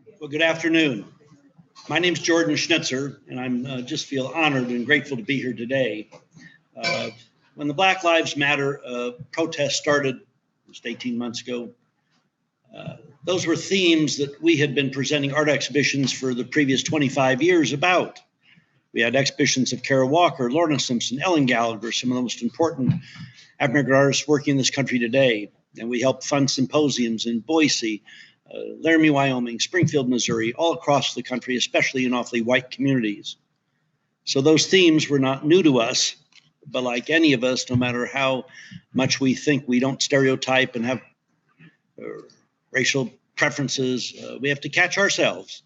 Well, good afternoon. My name's Jordan Schnitzer, and I'm just feel honored and grateful to be here today. When the Black Lives Matter protest started just 18 months ago, those were themes that we had been presenting art exhibitions for the previous 25 years about. We had exhibitions of Kara Walker, Lorna Simpson, Ellen Gallagher, some of the most important African artists working in this country today. And we helped fund symposiums in Boise, Laramie, Wyoming, Springfield, Missouri, all across the country, especially in awfully white communities. So those themes were not new to us, but like any of us, no matter how much we think we don't stereotype and have racial preferences, we have to catch ourselves.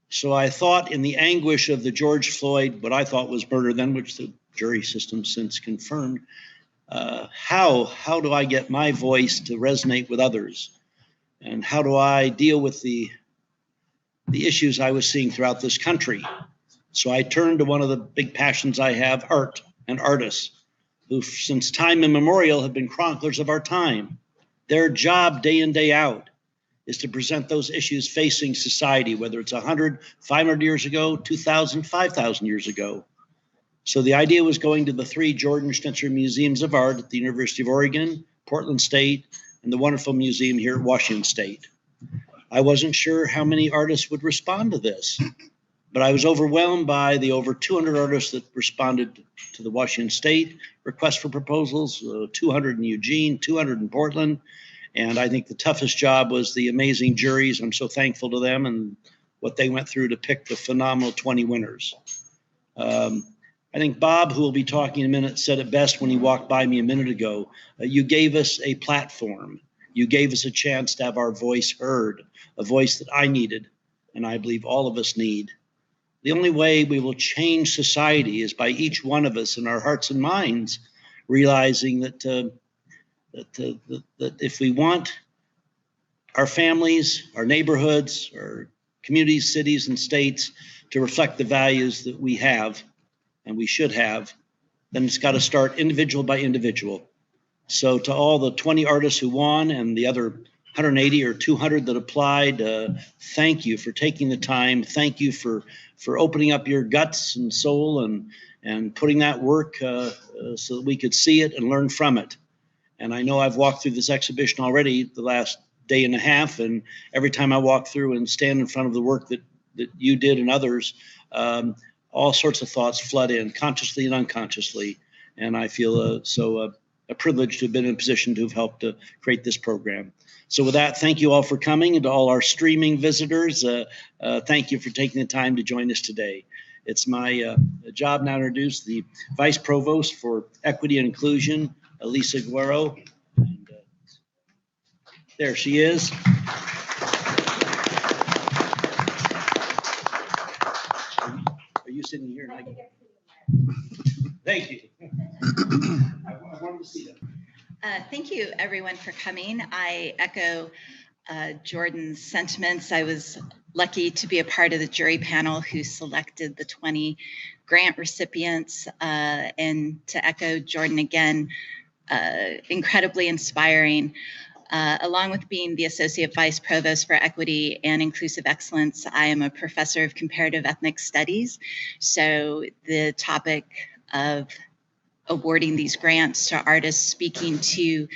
So I thought, in the anguish of the George Floyd, what I thought was murder then, which the jury system since confirmed, how do I get my voice to resonate with others? And how do I deal with the issues I was seeing throughout this country? So I turned to one of the big passions I have, art and artists, who since time immemorial have been chroniclers of our time. Their job day in, day out is to present those issues facing society, whether it's 100, 500 years ago, 2,000, 5,000 years ago. So the idea was going to the 3 Jordan Schnitzer Museums of Art at the University of Oregon, Portland State, and the wonderful museum here at Washington State. I wasn't sure how many artists would respond to this, but I was overwhelmed by the over 200 artists that responded to the Washington State request for proposals, 200 in Eugene, 200 in Portland. And I think the toughest job was the amazing juries. I'm so thankful to them and what they went through to pick the phenomenal 20 winners. I think Bob, who will be talking in a minute, said it best when he walked by me a minute ago. You gave us a platform. You gave us a chance to have our voice heard, a voice that I needed, and I believe all of us need. The only way we will change society is by each one of us in our hearts and minds realizing that if we want our families, our neighborhoods, our communities, cities, and states to reflect the values that we have and we should have, then it's got to start individual by individual. So to all the 20 artists who won and the other 180 or 200 that applied, thank you for taking the time. Thank you for opening up your guts and soul and putting that work so that we could see it and learn from it. And I know I've walked through this exhibition already the last day and a half, and every time I walk through and stand in front of the work that you did and others, all sorts of thoughts flood in, consciously and unconsciously. And I feel a privilege to have been in a position to have helped to create this program. So with that, thank you all for coming, and to all our streaming visitors, thank you for taking the time to join us today. It's my job now to introduce the Vice Provost for Equity and Inclusion, Lisa Guerrero. And, there she is. Are you sitting here? Thank you. I wanted to see that. Thank you, everyone, for coming. I echo Jordan's sentiments. I was lucky to be a part of the jury panel who selected the 20 grant recipients, and to echo Jordan again, incredibly inspiring. Along with being the Associate Vice Provost for Equity and Inclusive Excellence, I am a professor of comparative ethnic studies. So the topic of awarding these grants to artists speaking to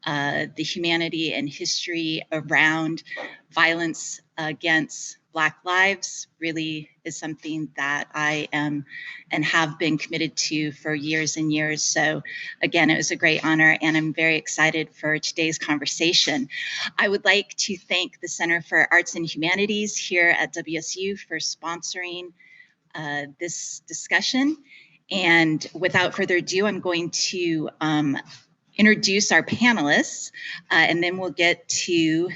the humanity and history around violence against Black lives really is something that I am and have been committed to for years and years. So again, it was a great honor, and I'm very excited for today's conversation. I would like to thank the Center for Arts and Humanities here at WSU for sponsoring this discussion. And without further ado, I'm going to introduce our panelists, and then we'll get to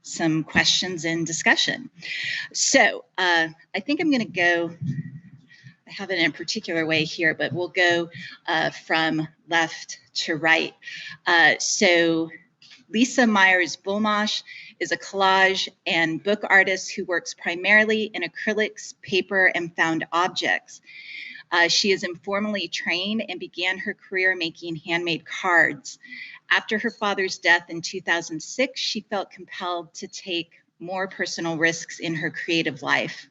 some questions and discussion. So I think I'm going to go, I have it in a particular way here, but we'll go from left to right. So Lisa Myers Bulmash is a collage and book artist who works primarily in acrylics, paper, and found objects. She is informally trained and began her career making handmade cards. After her father's death in 2006, she felt compelled to take more personal risks in her creative life.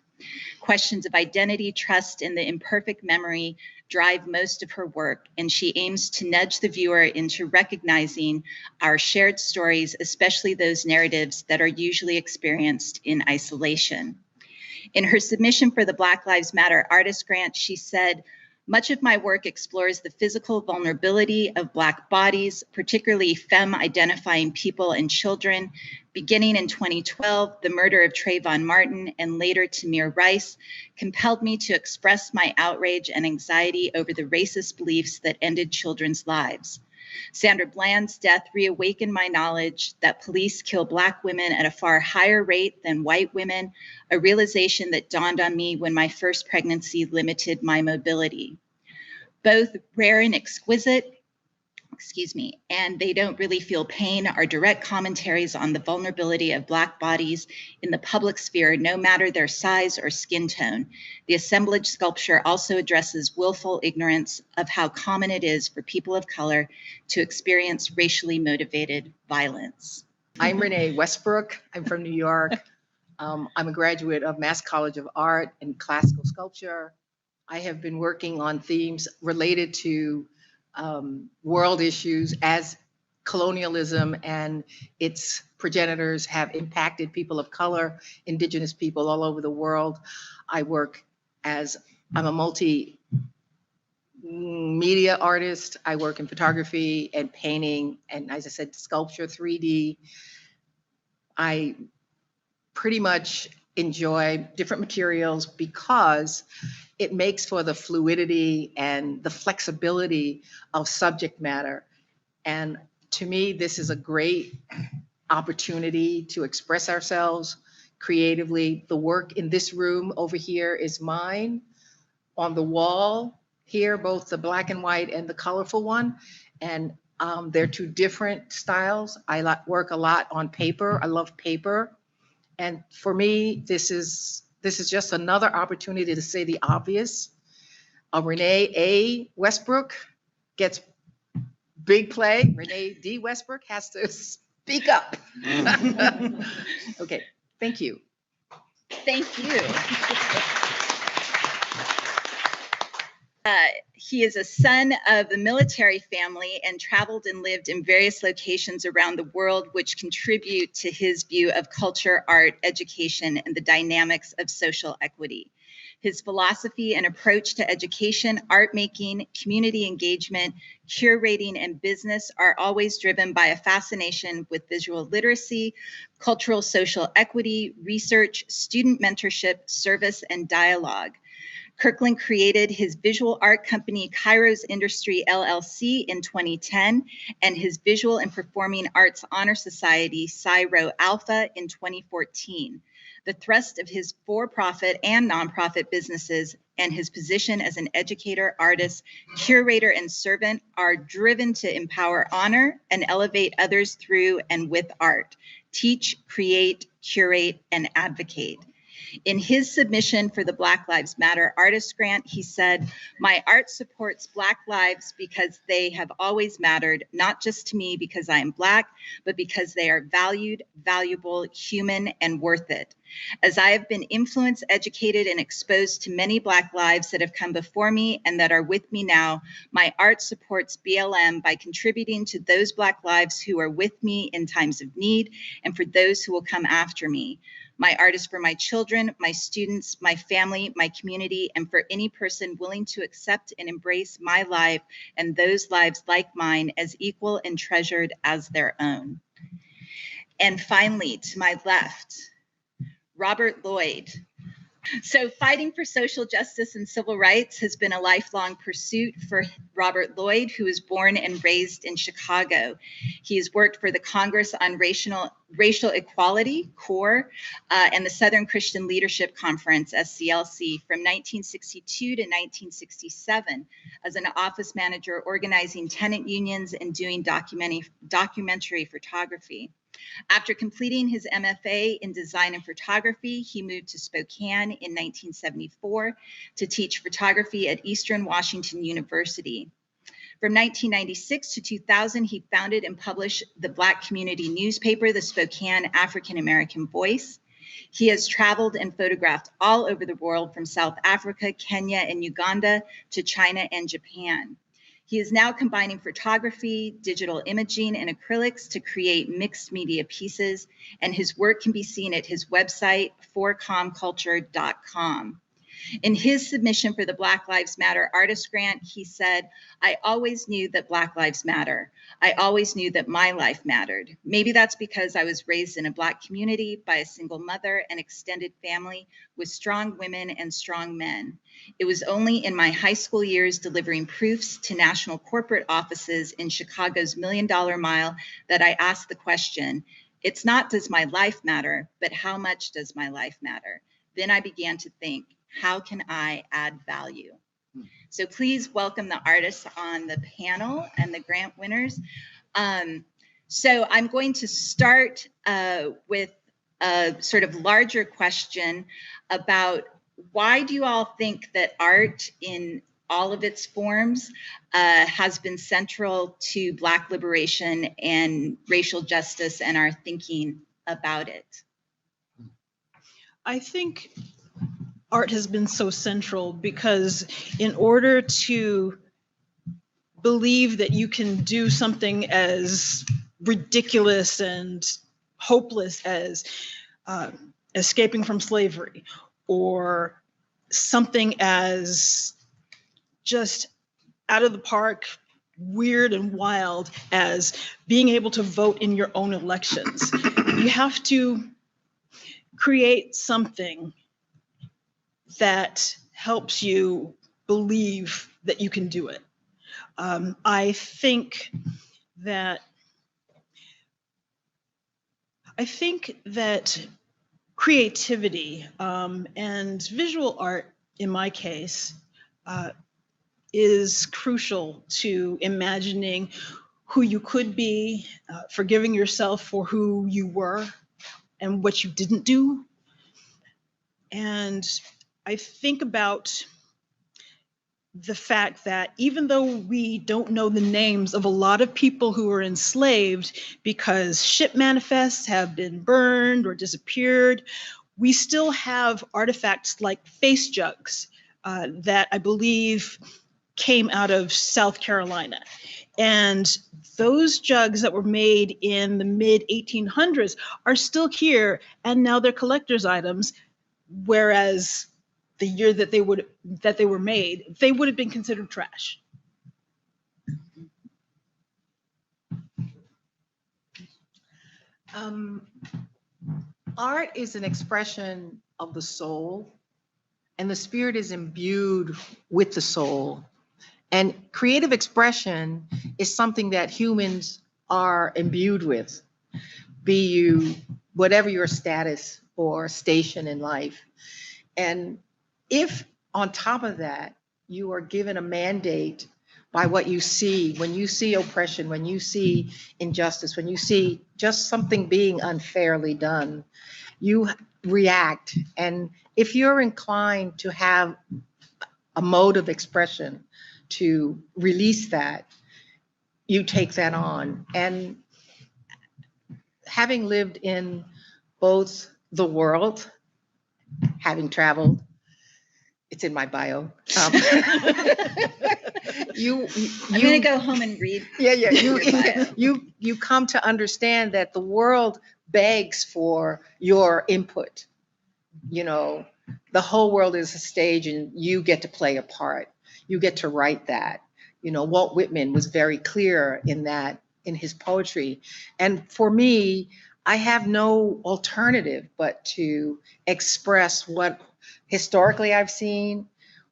Questions of identity, trust, and the imperfect memory drive most of her work, and she aims to nudge the viewer into recognizing our shared stories, especially those narratives that are usually experienced in isolation. In her submission for the Black Lives Matter Artist Grant, she said, "Much of my work explores the physical vulnerability of Black bodies, particularly femme-identifying people and children. Beginning in 2012, the murder of Trayvon Martin and later Tamir Rice compelled me to express my outrage and anxiety over the racist beliefs that ended children's lives. Sandra Bland's death reawakened my knowledge that police kill Black women at a far higher rate than white women, a realization that dawned on me when my first pregnancy limited my mobility. Both rare and exquisite, and they don't really feel pain are direct commentaries on the vulnerability of Black bodies in the public sphere, no matter their size or skin tone. The assemblage sculpture also addresses willful ignorance of how common it is for people of color to experience racially motivated violence." I'm Rene Westbrook. I'm from New York. I'm a graduate of Mass College of Art and Classical Sculpture. I have been working on themes related to world issues as colonialism and its progenitors have impacted people of color, indigenous people all over the world. I'm a multi-media artist. I work in photography and painting, and as I said, sculpture, 3D. I pretty much enjoy different materials because it makes for the fluidity and the flexibility of subject matter. And to me, this is a great opportunity to express ourselves creatively. The work in this room over here is mine. On the wall here, both the black and white and the colorful one. And they're two different styles. I work a lot on paper. I love paper. And for me, this is just another opportunity to say the obvious. Rene A. Westbrook gets big play. Rene D. Westbrook has to speak up. Okay, thank you. Thank you. He is a son of a military family and traveled and lived in various locations around the world, which contribute to his view of culture, art, education, and the dynamics of social equity. His philosophy and approach to education, art making, community engagement, curating, and business are always driven by a fascination with visual literacy, cultural social equity, research, student mentorship, service, and dialogue. Kirkland created his visual art company, Kairos Industry LLC, in 2010, and his Visual and Performing Arts Honor Society, Psi Rho Alpha, in 2014. The thrust of his for-profit and nonprofit businesses and his position as an educator, artist, curator, and servant are driven to empower, honor, and elevate others through and with art, teach, create, curate, and advocate. In his submission for the Black Lives Matter Artist Grant, he said, "My art supports Black lives because they have always mattered, not just to me because I am Black, but because they are valued, valuable, human, and worth it. As I have been influenced, educated, and exposed to many Black lives that have come before me and that are with me now, my art supports BLM by contributing to those Black lives who are with me in times of need and for those who will come after me. My art is for my children, my students, my family, my community, and for any person willing to accept and embrace my life and those lives like mine as equal and treasured as their own." And finally, to my left, Robert Lloyd. So fighting for social justice and civil rights has been a lifelong pursuit for Robert Lloyd, who was born and raised in Chicago. He has worked for the Congress on Racial Equality, CORE, and the Southern Christian Leadership Conference, SCLC, from 1962 to 1967 as an office manager organizing tenant unions and doing documentary photography. After completing his MFA in design and photography, he moved to Spokane in 1974 to teach photography at Eastern Washington University. From 1996 to 2000, he founded and published the Black community newspaper, the Spokane African American Voice. He has traveled and photographed all over the world, from South Africa, Kenya, and Uganda to China and Japan. He is now combining photography, digital imaging, and acrylics to create mixed media pieces, and his work can be seen at his website, forcomculture.com. In his submission for the Black Lives Matter Artist Grant, he said, "I always knew that Black Lives Matter. I always knew that my life mattered. Maybe that's because I was raised in a Black community by a single mother and extended family with strong women and strong men. It was only in my high school years delivering proofs to national corporate offices in Chicago's $1 Million Mile that I asked the question, it's not does my life matter, but how much does my life matter? Then I began to think, how can I add value?" So please welcome the artists on the panel and the grant winners. So I'm going to start with a sort of larger question about why do you all think that art in all of its forms has been central to Black liberation and racial justice and our thinking about it? I think art has been so central because in order to believe that you can do something as ridiculous and hopeless as escaping from slavery, or something as just out of the park, weird and wild as being able to vote in your own elections, you have to create something that helps you believe that you can do it. I think that creativity and visual art, in my case, is crucial to imagining who you could be, forgiving yourself for who you were and what you didn't do. And I think about the fact that even though we don't know the names of a lot of people who were enslaved because ship manifests have been burned or disappeared, we still have artifacts like face jugs that I believe came out of South Carolina. And those jugs that were made in the mid 1800s are still here, and now they're collector's items, whereas the year that they were made, they would have been considered trash. Art is an expression of the soul, and the spirit is imbued with the soul. And creative expression is something that humans are imbued with, be you whatever your status or station in life. And if on top of that, you are given a mandate by what you see, when you see oppression, when you see injustice, when you see just something being unfairly done, you react. And if you're inclined to have a mode of expression to release that, you take that on. And having lived in both the world, having traveled, it's in my bio. I'm going to go home and read. You come to understand that the world begs for your input. You know, the whole world is a stage and you get to play a part. You get to write that. You know, Walt Whitman was very clear in that, in his poetry. And for me, I have no alternative but to express what historically I've seen,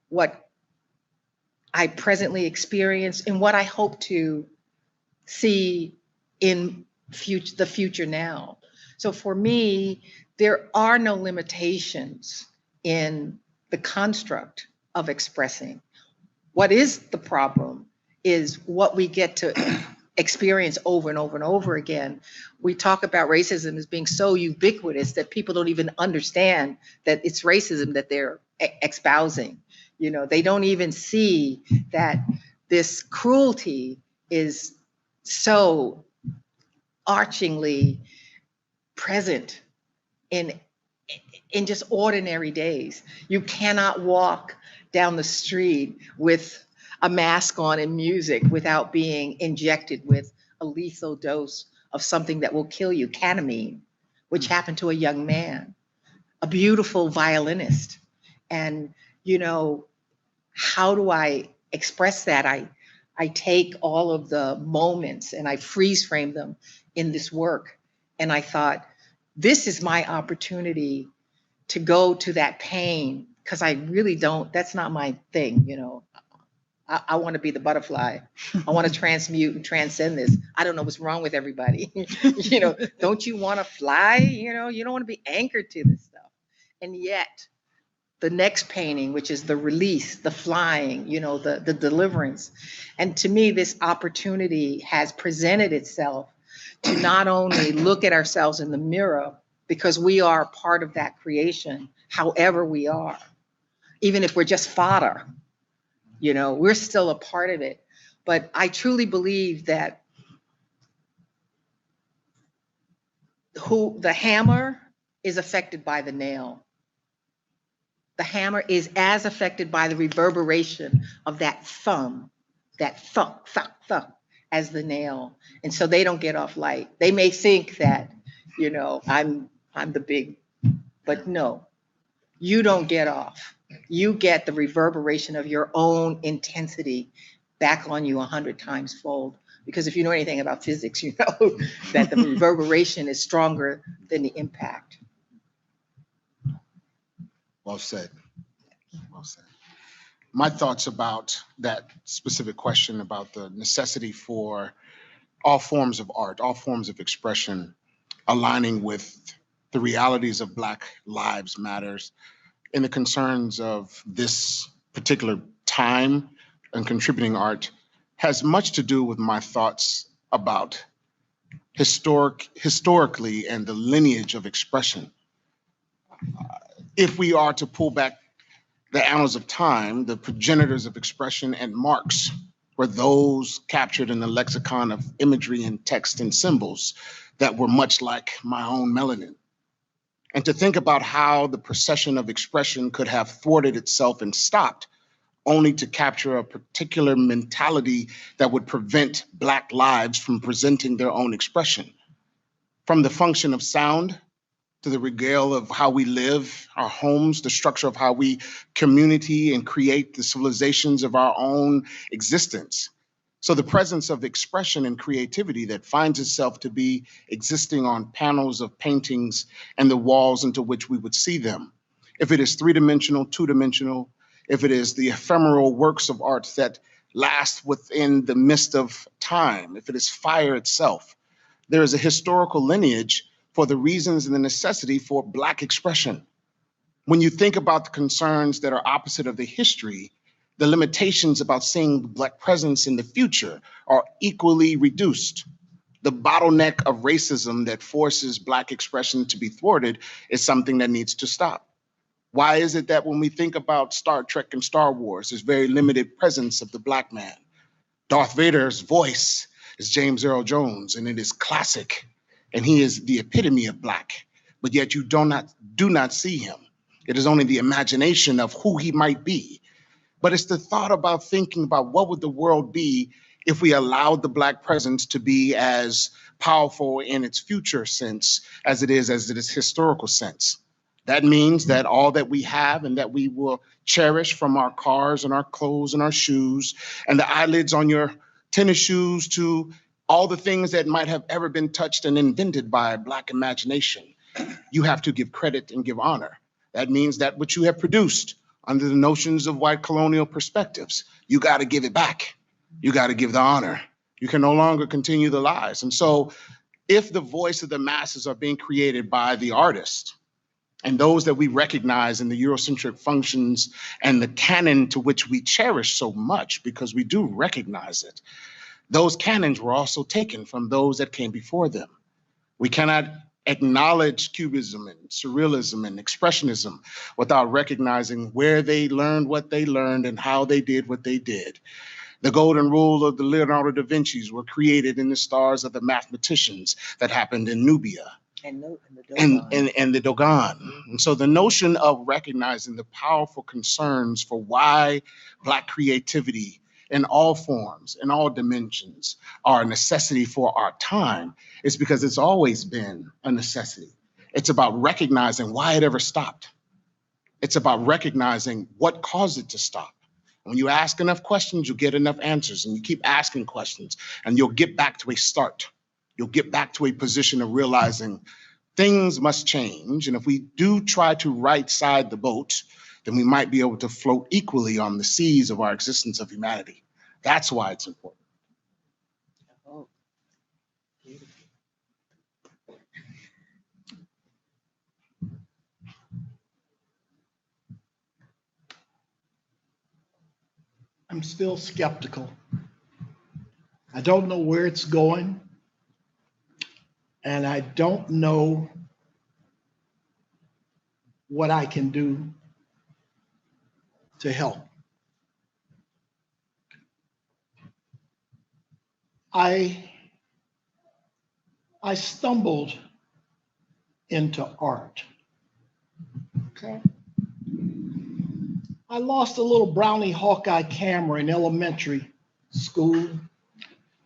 what I presently experience, and what I hope to see in the future now. So for me, there are no limitations in the construct of expressing. What is the problem is what we get to experience over and over and over again. We talk about racism as being so ubiquitous that people don't even understand that it's racism that they're espousing. You know, they don't even see that this cruelty is so archingly present in in just ordinary days. You cannot walk down the street with a mask on and music without being injected with a lethal dose of something that will kill you, ketamine, which happened to a young man, a beautiful violinist. And, you know, how do I express that? I take all of the moments and I freeze frame them in this work. And I thought, this is my opportunity to go to that pain, because I really don't, that's not my thing, you know. I want to be the butterfly. I want to transmute and transcend this. I don't know what's wrong with everybody. You know, don't you want to fly? You know, you don't want to be anchored to this stuff. And yet, the next painting, which is the release, the flying, you know, the deliverance. And to me, this opportunity has presented itself to not only look at ourselves in the mirror, because we are part of that creation, however we are, even if we're just fodder. You know, we're still a part of it. But I truly believe that the hammer is affected by the nail. The hammer is as affected by the reverberation of that thump, thump, thump, as the nail. And so they don't get off light. They may think that, you know, I'm the big, but no, you don't get off. You get the reverberation of your own intensity back on you 100 times fold. Because if you know anything about physics, you know that the reverberation is stronger than the impact. Well said. Well said. My thoughts about that specific question about the necessity for all forms of art, all forms of expression, aligning with the realities of Black lives matters, and the concerns of this particular time and contributing art has much to do with my thoughts about historically and the lineage of expression. If we are to pull back the annals of time, the progenitors of expression and marks were those captured in the lexicon of imagery and text and symbols that were much like my own melanin. And to think about how the procession of expression could have thwarted itself and stopped, only to capture a particular mentality that would prevent Black lives from presenting their own expression. From the function of sound to the regale of how we live, our homes, the structure of how we community and create the civilizations of our own existence. So the presence of expression and creativity that finds itself to be existing on panels of paintings and the walls into which we would see them. If it is three-dimensional, two-dimensional, if it is the ephemeral works of art that last within the mist of time, if it is fire itself, there is a historical lineage for the reasons and the necessity for Black expression. When you think about the concerns that are opposite of the history, the limitations about seeing Black presence in the future are equally reduced. The bottleneck of racism that forces Black expression to be thwarted is something that needs to stop. Why is it that when we think about Star Trek and Star Wars, there's very limited presence of the Black man? Darth Vader's voice is James Earl Jones, and it is classic, and he is the epitome of Black, but yet you do not see him. It is only the imagination of who he might be. But it's the thought about thinking about what would the world be if we allowed the Black presence to be as powerful in its future sense as it is historical sense. That means that all that we have and that we will cherish, from our cars and our clothes and our shoes and the eyelids on your tennis shoes to all the things that might have ever been touched and invented by a Black imagination, you have to give credit and give honor. That means that what you have produced under the notions of white colonial perspectives, you got to give it back. You got to give the honor. You can no longer continue the lies. And so if the voice of the masses are being created by the artist and those that we recognize in the Eurocentric functions and the canon to which we cherish so much because we do recognize it, those canons were also taken from those that came before them. We cannot acknowledge Cubism and Surrealism and Expressionism without recognizing where they learned what they learned and how they did what they did. The golden rule of the Leonardo da Vinci's were created in the stars of the mathematicians that happened in Nubia. And the Dogon. And so the notion of recognizing the powerful concerns for why Black creativity in all forms, in all dimensions, are a necessity for our time is because it's always been a necessity. It's about recognizing why it ever stopped. It's about recognizing what caused it to stop. When you ask enough questions, you'll get enough answers, and you keep asking questions, and you'll get back to a start. You'll get back to a position of realizing things must change. And if we do try to right side the boat, then we might be able to float equally on the seas of our existence of humanity. That's why it's important. Oh, beautiful. I'm still skeptical. I don't know where it's going, and I don't know what I can do to help. I stumbled into art. Okay. I lost a little Brownie Hawkeye camera in elementary school.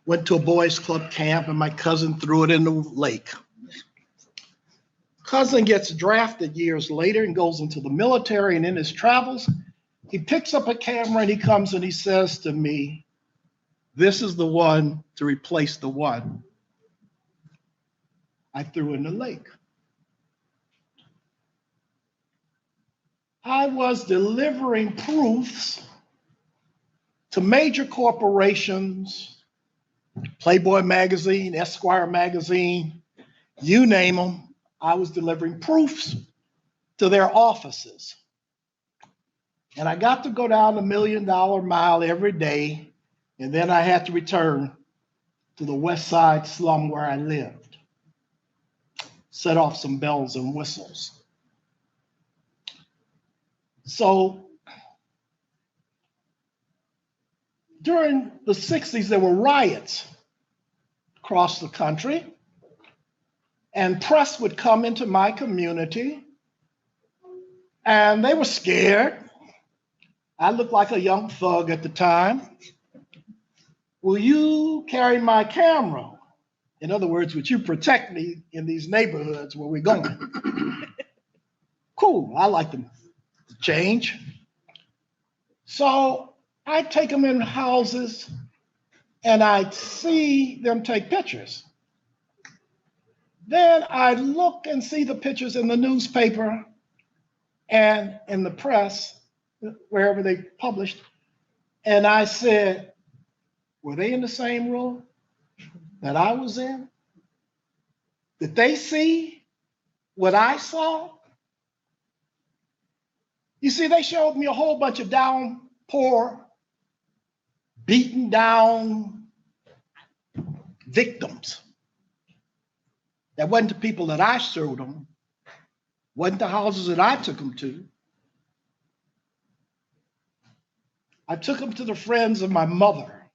Went to a boys club camp and my cousin threw it in the lake. Cousin gets drafted years later and goes into the military, and in his travels, he picks up a camera and he comes and he says to me, "This is the one to replace the one I threw in the lake." I was delivering proofs to major corporations, Playboy magazine, Esquire magazine, you name them. I was delivering proofs to their offices. And I got to go down the $1 Million Mile every day, and then I had to return to the West Side slum where I lived. Set off some bells and whistles. So during the 60s, there were riots across the country, and press would come into my community, and they were scared. I looked like a young thug at the time. "Will you carry my camera? In other words, would you protect me in these neighborhoods where we're going?" Cool, I like the change. So I take them in houses and I see them take pictures. Then I look and see the pictures in the newspaper and in the press, wherever they published. And I said, were they in the same room that I was in? Did they see what I saw? You see, they showed me a whole bunch of down, poor, beaten down victims. That wasn't the people that I showed them, wasn't the houses that I took them to. I took them to the friends of my mother.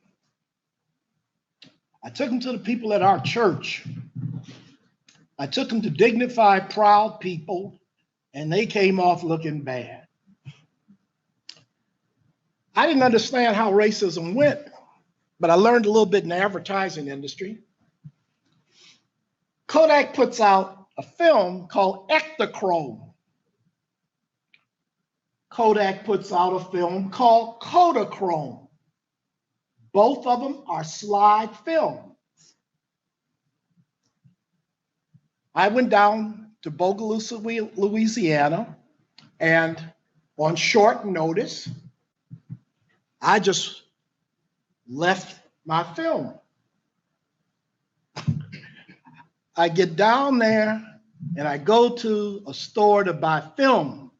I took them to the people at our church. I took them to dignified, proud people, and they came off looking bad. I didn't understand how racism went, but I learned a little bit in the advertising industry. Kodak puts out a film called Ektachrome. Kodak puts out a film called Kodachrome. Both of them are slide films. I went down to Bogalusa, Louisiana, and on short notice, I just left my film. I get down there and I go to a store to buy film.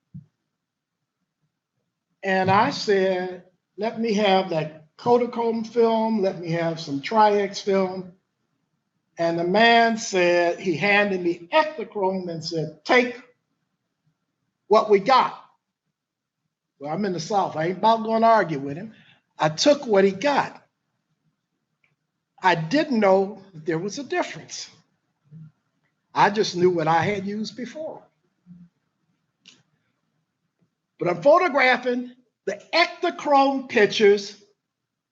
And I said, let me have that Kodachrome film, let me have some Tri-X film. And the man said, he handed me Ektachrome and said, take what we got. Well, I'm in the South. I ain't about going to argue with him. I took what he got. I didn't know that there was a difference. I just knew what I had used before. But I'm photographing, the Ektachrome pictures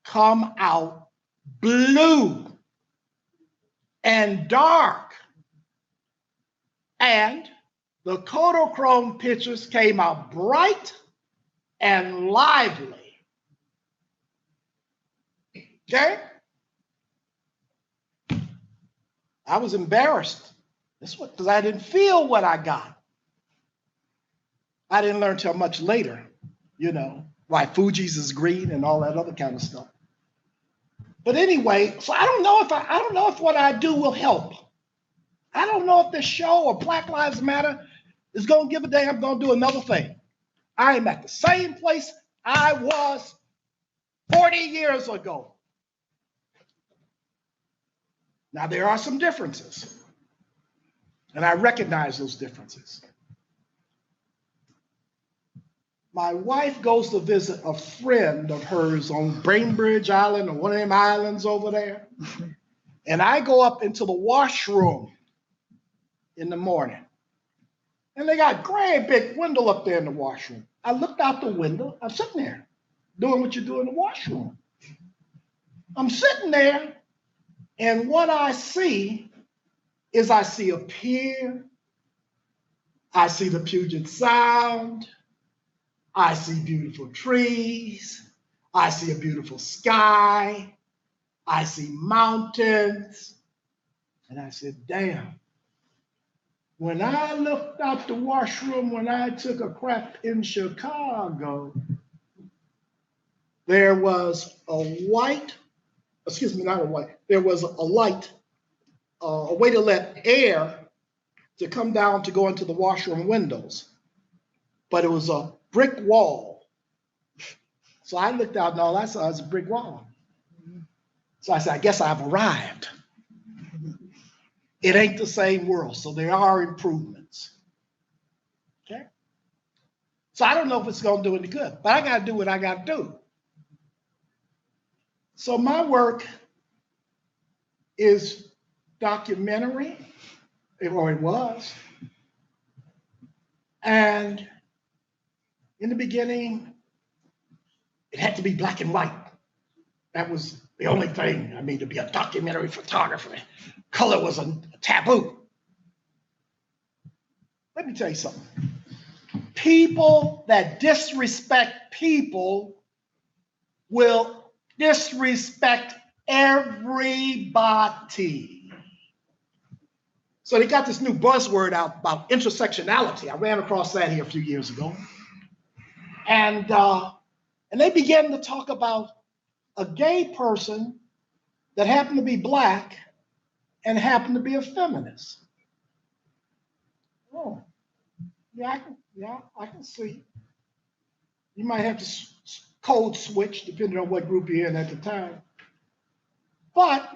come out blue and dark. And the Kodachrome pictures came out bright and lively. Okay? I was embarrassed. Because I didn't feel what I got. I didn't learn till much later, why Fuji's is green and all that other kind of stuff. But anyway, so I don't know if what I do will help. I don't know if this show or Black Lives Matter is going to give a damn. I'm going to do another thing. I am at the same place I was 40 years ago. Now, there are some differences, and I recognize those differences. My wife goes to visit a friend of hers on Bainbridge Island or one of them islands over there. And I go up into the washroom in the morning. And they got a great big window up there in the washroom. I looked out the window. I'm sitting there doing what you do in the washroom. I'm sitting there, and what I see is I see a pier. I see the Puget Sound. I see beautiful trees. I see a beautiful sky. I see mountains. And I said, damn. When I looked out the washroom, when I took a crap in Chicago, there was a light, a way to let air to come down to go into the washroom windows. But it was a brick wall. So I looked out and all I saw was a brick wall. So I said, I guess I've arrived. It ain't the same world, so there are improvements. Okay? So I don't know if it's going to do any good, but I got to do what I got to do. So my work is documentary, or it was. And in the beginning, it had to be black and white. That was the only thing. I mean, to be a documentary photographer, color was a taboo. Let me tell you something. People that disrespect people will disrespect everybody. So they got this new buzzword out about intersectionality. I ran across that here a few years ago. And they began to talk about a gay person that happened to be black and happened to be a feminist. Oh, yeah, I can see. You might have to code switch depending on what group you're in at the time. But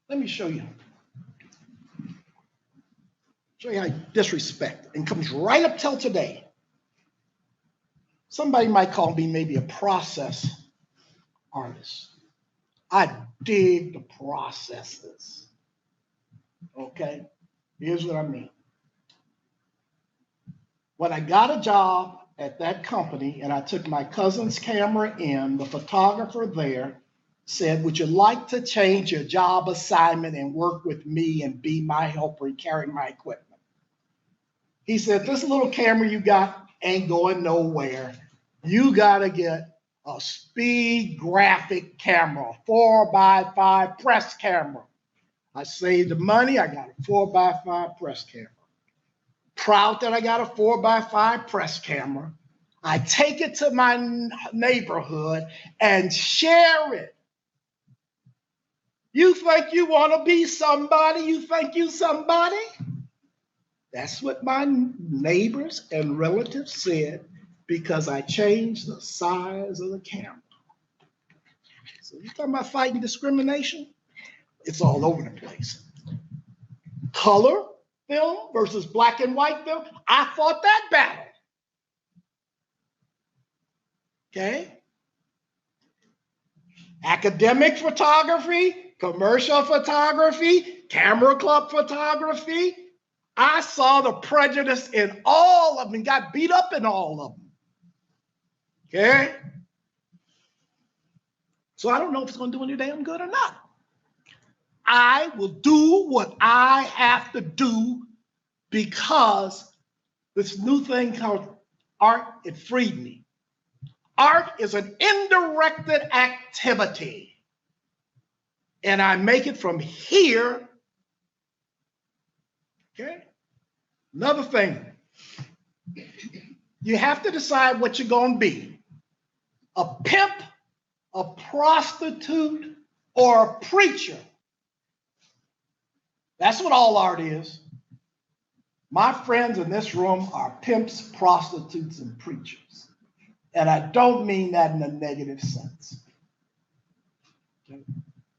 let me show you. Show you how disrespect and comes right up till today. Somebody might call me maybe a process artist. I dig the processes. Okay, here's what I mean. When I got a job at that company and I took my cousin's camera in, the photographer there said, would you like to change your job assignment and work with me and be my helper and carry my equipment? He said, this little camera you got ain't going nowhere. You got to get a speed graphic camera, 4x5 press camera. I saved the money. I got a 4x5 press camera. Proud that I got a 4x5 press camera. I take it to my neighborhood and share it. You think you want to be somebody? You think you somebody? That's what my neighbors and relatives said because I changed the size of the camera. So you're talking about fighting discrimination? It's all over the place. Color film versus black and white film. I fought that battle. Okay? academic photography, commercial photography, camera club photography. I saw the prejudice in all of them, got beat up in all of them. Okay? So I don't know if it's going to do any damn good or not. I will do what I have to do because this new thing called art, it freed me. Art is an indirected activity. And I make it from here. Okay? Another thing. You have to decide what you're going to be. A pimp, a prostitute, or a preacher. That's what all art is. My friends in this room are pimps, prostitutes, and preachers. And I don't mean that in a negative sense.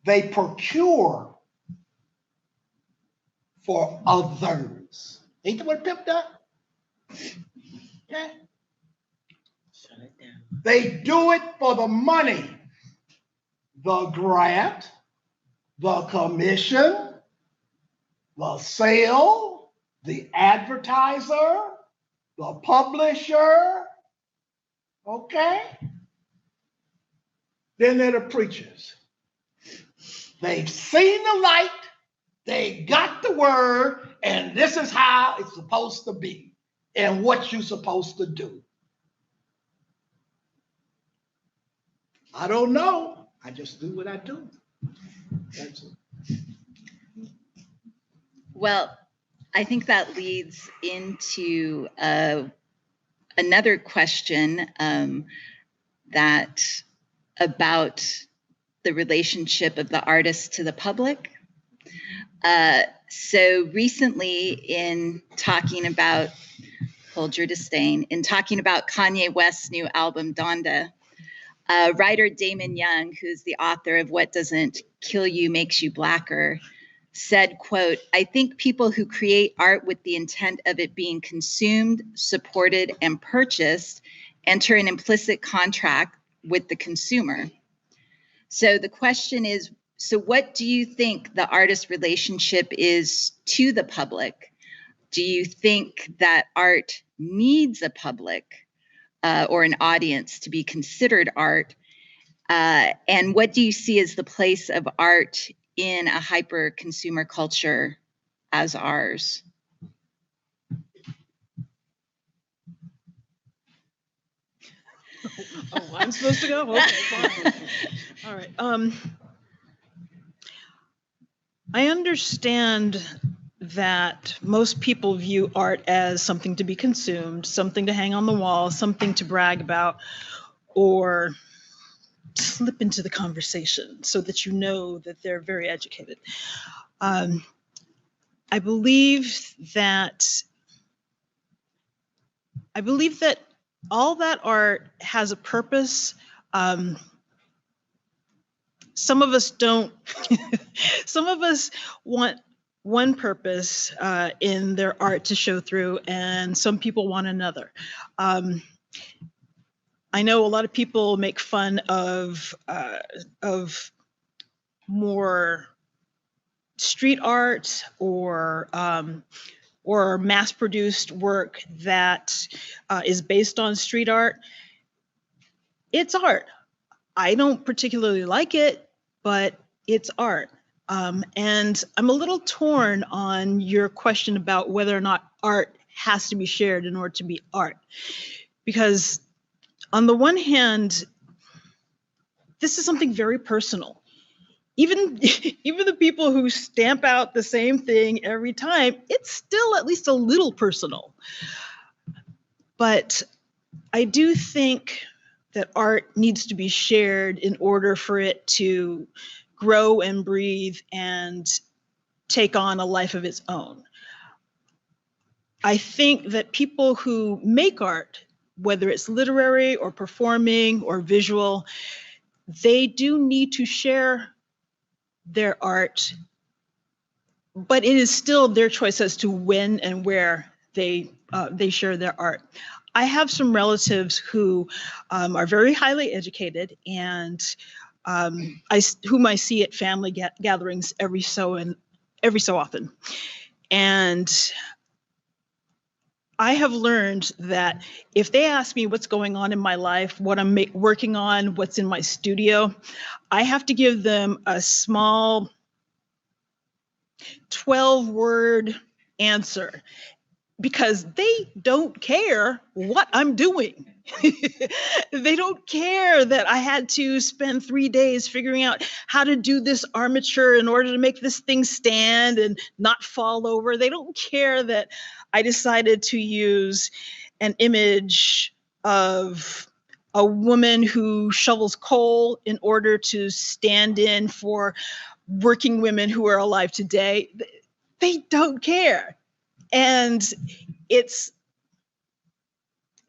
They procure for others. Ain't that what pimp does? Okay. Shut it down. They do it for the money, the grant, the commission, the sale, the advertiser, the publisher. Okay? Then they're the preachers. They've seen the light, they got the word, and this is how it's supposed to be and what you're supposed to do. I don't know. I just do what I do. That's it. Well, I think that leads into another question that about the relationship of the artist to the public. So recently in talking about, hold your disdain, in talking about Kanye West's new album, Donda, writer Damon Young, who's the author of What Doesn't Kill You Makes You Blacker, said, quote, "I think people who create art with the intent of it being consumed, supported, and purchased enter an implicit contract with the consumer." So the question is, so what do you think the artist relationship is to the public? Do you think that art needs a public or an audience to be considered art? And what do you see as the place of art in a hyper-consumer culture as ours? Oh, I'm supposed to go? Okay, fine. All right. I understand that most people view art as something to be consumed, something to hang on the wall, something to brag about, or slip into the conversation so that you know that they're very educated. I believe that all that art has a purpose. Some of us don't. Some of us want one purpose in their art to show through, and some people want another. I know a lot of people make fun of more street art or mass-produced work that is based on street art. It's art. I don't particularly like it, but it's art. And I'm a little torn on your question about whether or not art has to be shared in order to be art. Because on the one hand, this is something very personal. Even the people who stamp out the same thing every time, it's still at least a little personal. But I do think that art needs to be shared in order for it to grow and breathe and take on a life of its own. I think that people who make art, whether it's literary or performing or visual, they do need to share their art, but it is still their choice as to when and where they share their art. I have some relatives who are very highly educated, and whom I see at family gatherings every so often. And I have learned that if they ask me what's going on in my life, what I'm working on, what's in my studio, I have to give them a small 12-word answer, because they don't care what I'm doing. They don't care that I had to spend 3 days figuring out how to do this armature in order to make this thing stand and not fall over. They don't care that I decided to use an image of a woman who shovels coal in order to stand in for working women who are alive today. They don't care. And it's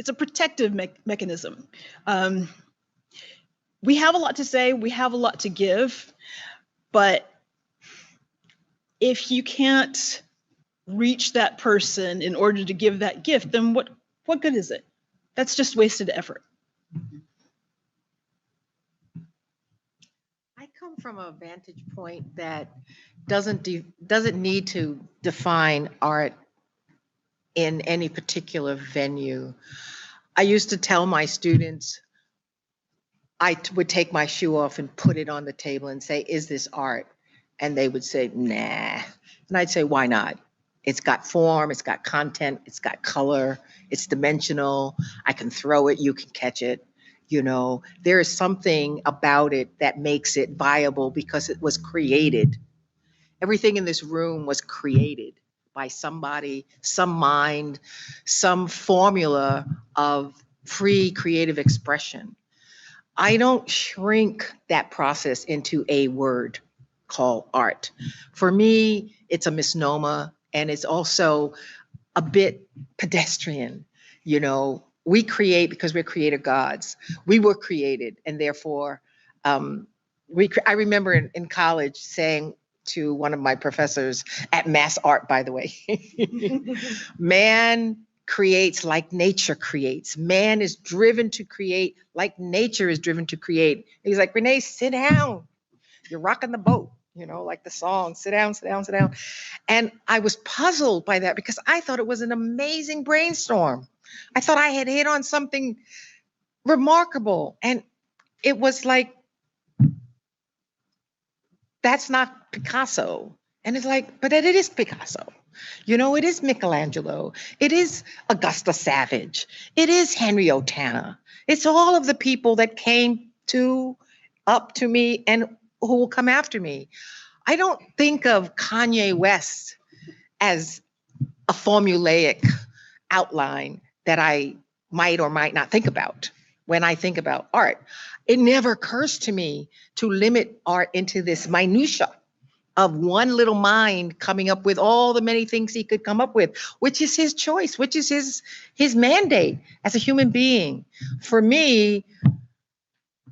a protective mechanism. We have a lot to say, we have a lot to give, but if you can't reach that person in order to give that gift, then what good is it? That's just wasted effort. I come from a vantage point that doesn't need to define art in any particular venue. I used to tell my students, I would take my shoe off and put it on the table and say, is this art? And they would say, nah. And I'd say, why not? It's got form, it's got content, it's got color, it's dimensional. I can throw it, you can catch it. You know, there is something about it that makes it viable because it was created. Everything in this room was created by somebody, some mind, some formula of free creative expression. I don't shrink that process into a word called art. For me, it's a misnomer, and it's also a bit pedestrian. You know, we create because we're creator gods. We were created, and therefore, I remember in college saying to one of my professors at Mass Art, by the way, man creates like nature creates. Man is driven to create like nature is driven to create. He's like, Rene, sit down. You're rocking the boat, you know, like the song, sit down, sit down, sit down. And I was puzzled by that because I thought it was an amazing brainstorm. I thought I had hit on something remarkable. And it was like, that's not Picasso. And it's like, but it is Picasso. You know, it is Michelangelo. It is Augusta Savage. It is Henry Otana. It's all of the people that came up to me and who will come after me. I don't think of Kanye West as a formulaic outline that I might or might not think about when I think about art. It never occurs to me to limit art into this minutia of one little mind coming up with all the many things he could come up with, which is his choice, which is his mandate as a human being. For me,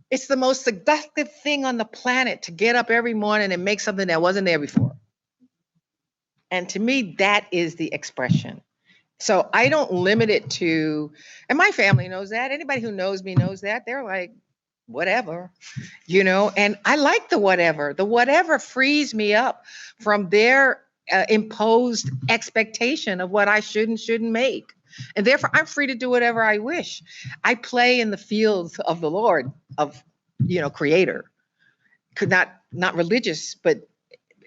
it's the most seductive thing on the planet to get up every morning and make something that wasn't there before. And to me, that is the expression. So I don't limit it to, and my family knows that. Anybody who knows me knows that. They're like, whatever, you know, and I like the whatever. The whatever frees me up from their imposed expectation of what I should and shouldn't make. And therefore, I'm free to do whatever I wish. I play in the fields of the Lord, of, you know, creator. Not religious, but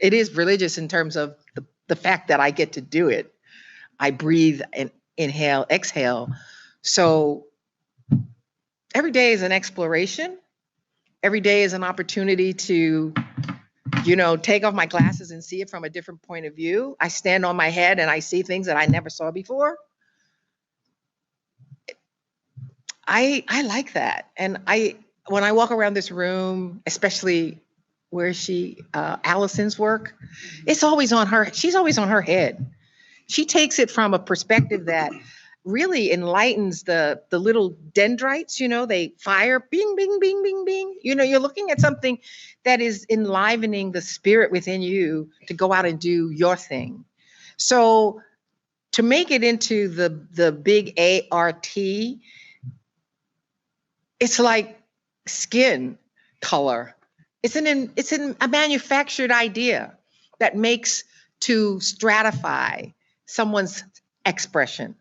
it is religious in terms of the fact that I get to do it. I breathe and inhale, exhale. So every day is an exploration. Every day is an opportunity to, you know, take off my glasses and see it from a different point of view. I stand on my head and I see things that I never saw before. I like that. And when I walk around this room, especially where Allison's work, it's always on her. She's always on her head. She takes it from a perspective that really enlightens the little dendrites, you know, they fire, bing, bing, bing, bing, bing. You know, you're looking at something that is enlivening the spirit within you to go out and do your thing. So to make it into the big ART, it's like skin color. It's a manufactured idea that makes to stratify someone's expression.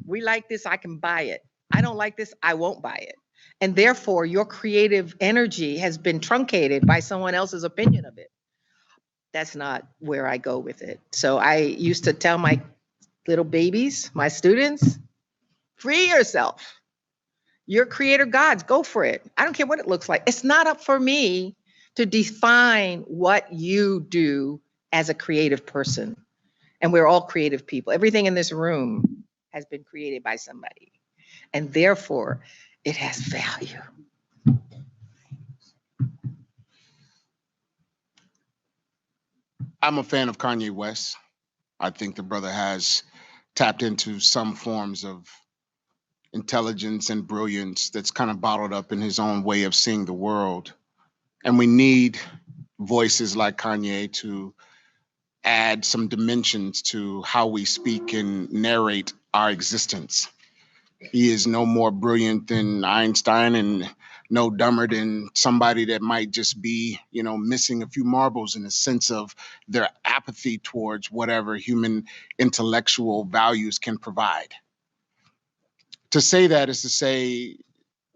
We like this, I can buy it. I don't like this, I won't buy it. And therefore, your creative energy has been truncated by someone else's opinion of it. That's not where I go with it. So I used to tell my little babies, my students, free yourself. You're creator gods, go for it. I don't care what it looks like. It's not up for me to define what you do as a creative person. And we're all creative people. Everything in this room has been created by somebody. And therefore, it has value. I'm a fan of Kanye West. I think the brother has tapped into some forms of intelligence and brilliance that's kind of bottled up in his own way of seeing the world. And we need voices like Kanye to add some dimensions to how we speak and narrate our existence. He is no more brilliant than Einstein and no dumber than somebody that might just be, missing a few marbles in the sense of their apathy towards whatever human intellectual values can provide. To say that is to say,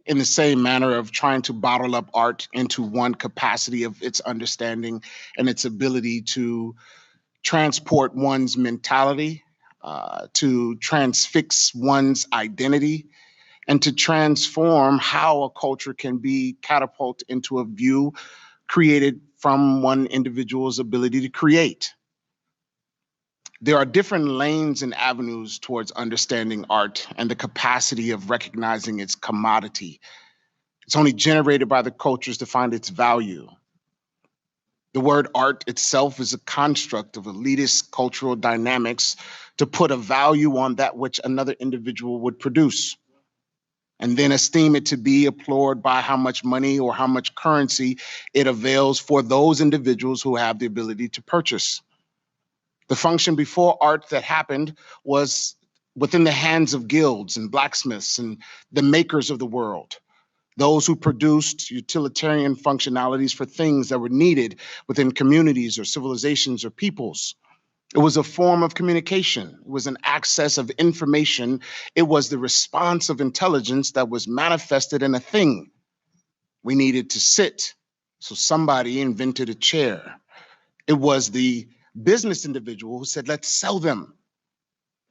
in the same manner of trying to bottle up art into one capacity of its understanding and its ability to transport one's mentality, to transfix one's identity, and to transform how a culture can be catapulted into a view created from one individual's ability to create. There are different lanes and avenues towards understanding art and the capacity of recognizing its commodity. It's only generated by the cultures to find its value. The word art itself is a construct of elitist cultural dynamics to put a value on that which another individual would produce, and then esteem it to be applauded by how much money or how much currency it avails for those individuals who have the ability to purchase. The function before art that happened was within the hands of guilds and blacksmiths and the makers of the world, those who produced utilitarian functionalities for things that were needed within communities or civilizations or peoples. It was a form of communication. It was an access of information. It was the response of intelligence that was manifested in a thing. We needed to sit, so somebody invented a chair. It was the business individual who said, let's sell them.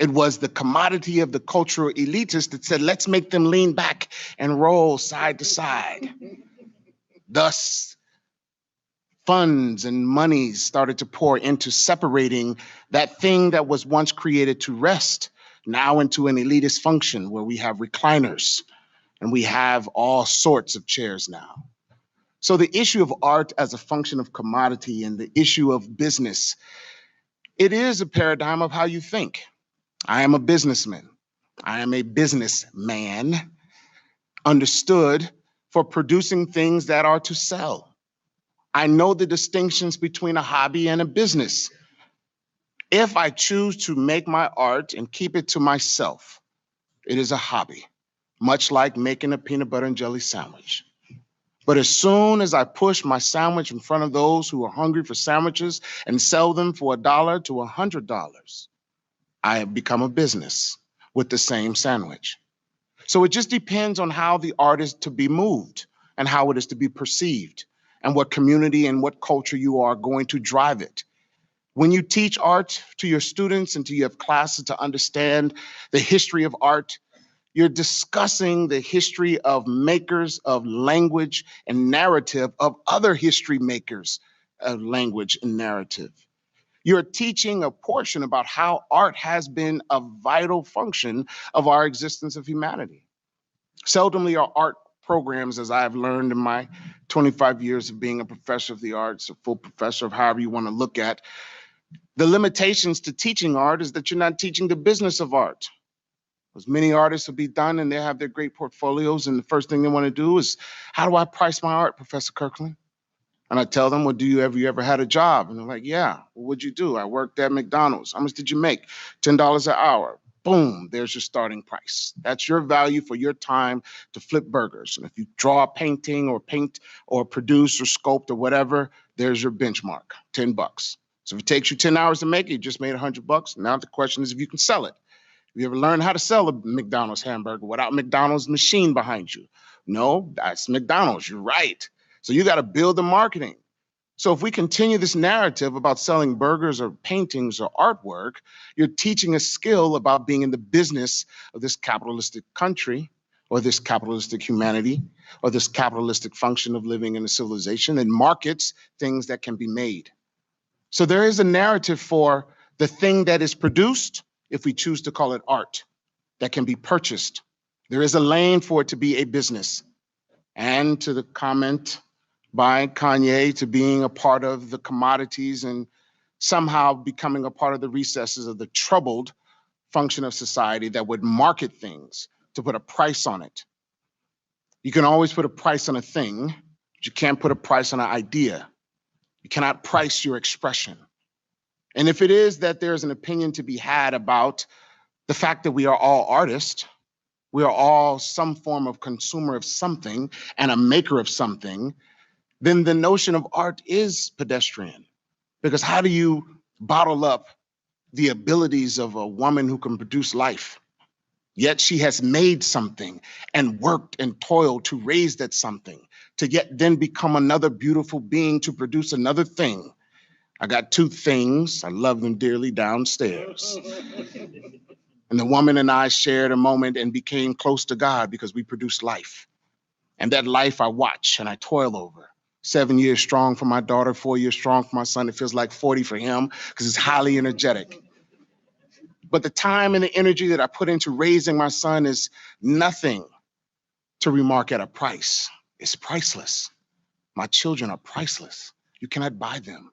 It was the commodity of the cultural elitist that said, let's make them lean back and roll side to side. Thus, funds and monies started to pour into separating that thing that was once created to rest, now into an elitist function where we have recliners and we have all sorts of chairs now. So the issue of art as a function of commodity and the issue of business, it is a paradigm of how you think. I am a businessman. I am a businessman, understood for producing things that are to sell. I know the distinctions between a hobby and a business. If I choose to make my art and keep it to myself, it is a hobby, much like making a peanut butter and jelly sandwich. But as soon as I push my sandwich in front of those who are hungry for sandwiches and sell them for $1 to $100, I have become a business with the same sandwich. So it just depends on how the art is to be moved and how it is to be perceived and what community and what culture you are going to drive it. When you teach art to your students and to your classes to understand the history of art, you're discussing the history of makers of language and narrative of other history makers of language and narrative. You're teaching a portion about how art has been a vital function of our existence of humanity. Seldomly are art programs, as I've learned in my 25 years of being a professor of the arts, a full professor of however you want to look at. The limitations to teaching art is that you're not teaching the business of art. Because many artists will be done and they have their great portfolios, and the first thing they want to do is, how do I price my art, Professor Kirkland? And I tell them, well, have you ever had a job? And they're like, yeah. Well, what'd you do? I worked at McDonald's. How much did you make? $10 an hour. Boom, there's your starting price. That's your value for your time to flip burgers. And if you draw a painting or paint or produce or sculpt or whatever, there's your benchmark, $10. So if it takes you 10 hours to make it, you just made $100. Now the question is if you can sell it. Have you ever learned how to sell a McDonald's hamburger without McDonald's machine behind you? No, that's McDonald's, you're right. So you got to build the marketing. So if we continue this narrative about selling burgers or paintings or artwork, you're teaching a skill about being in the business of this capitalistic country or this capitalistic humanity or this capitalistic function of living in a civilization that markets things that can be made. So there is a narrative for the thing that is produced, if we choose to call it art, that can be purchased. There is a lane for it to be a business. And to the comment by Kanye to being a part of the commodities and somehow becoming a part of the recesses of the troubled function of society that would market things to put a price on it. You can always put a price on a thing, but you can't put a price on an idea. You cannot price your expression. And if it is that there's an opinion to be had about the fact that we are all artists, we are all some form of consumer of something and a maker of something, then the notion of art is pedestrian. Because how do you bottle up the abilities of a woman who can produce life? Yet she has made something and worked and toiled to raise that something, to yet then become another beautiful being to produce another thing. I got two things, I love them dearly, downstairs. And the woman and I shared a moment and became close to God because we produced life. And that life I watch and I toil over. 7 years strong for my daughter, 4 years strong for my son. It feels like 40 for him because it's highly energetic. But the time and the energy that I put into raising my son is nothing to remark at a price. It's priceless. My children are priceless. You cannot buy them.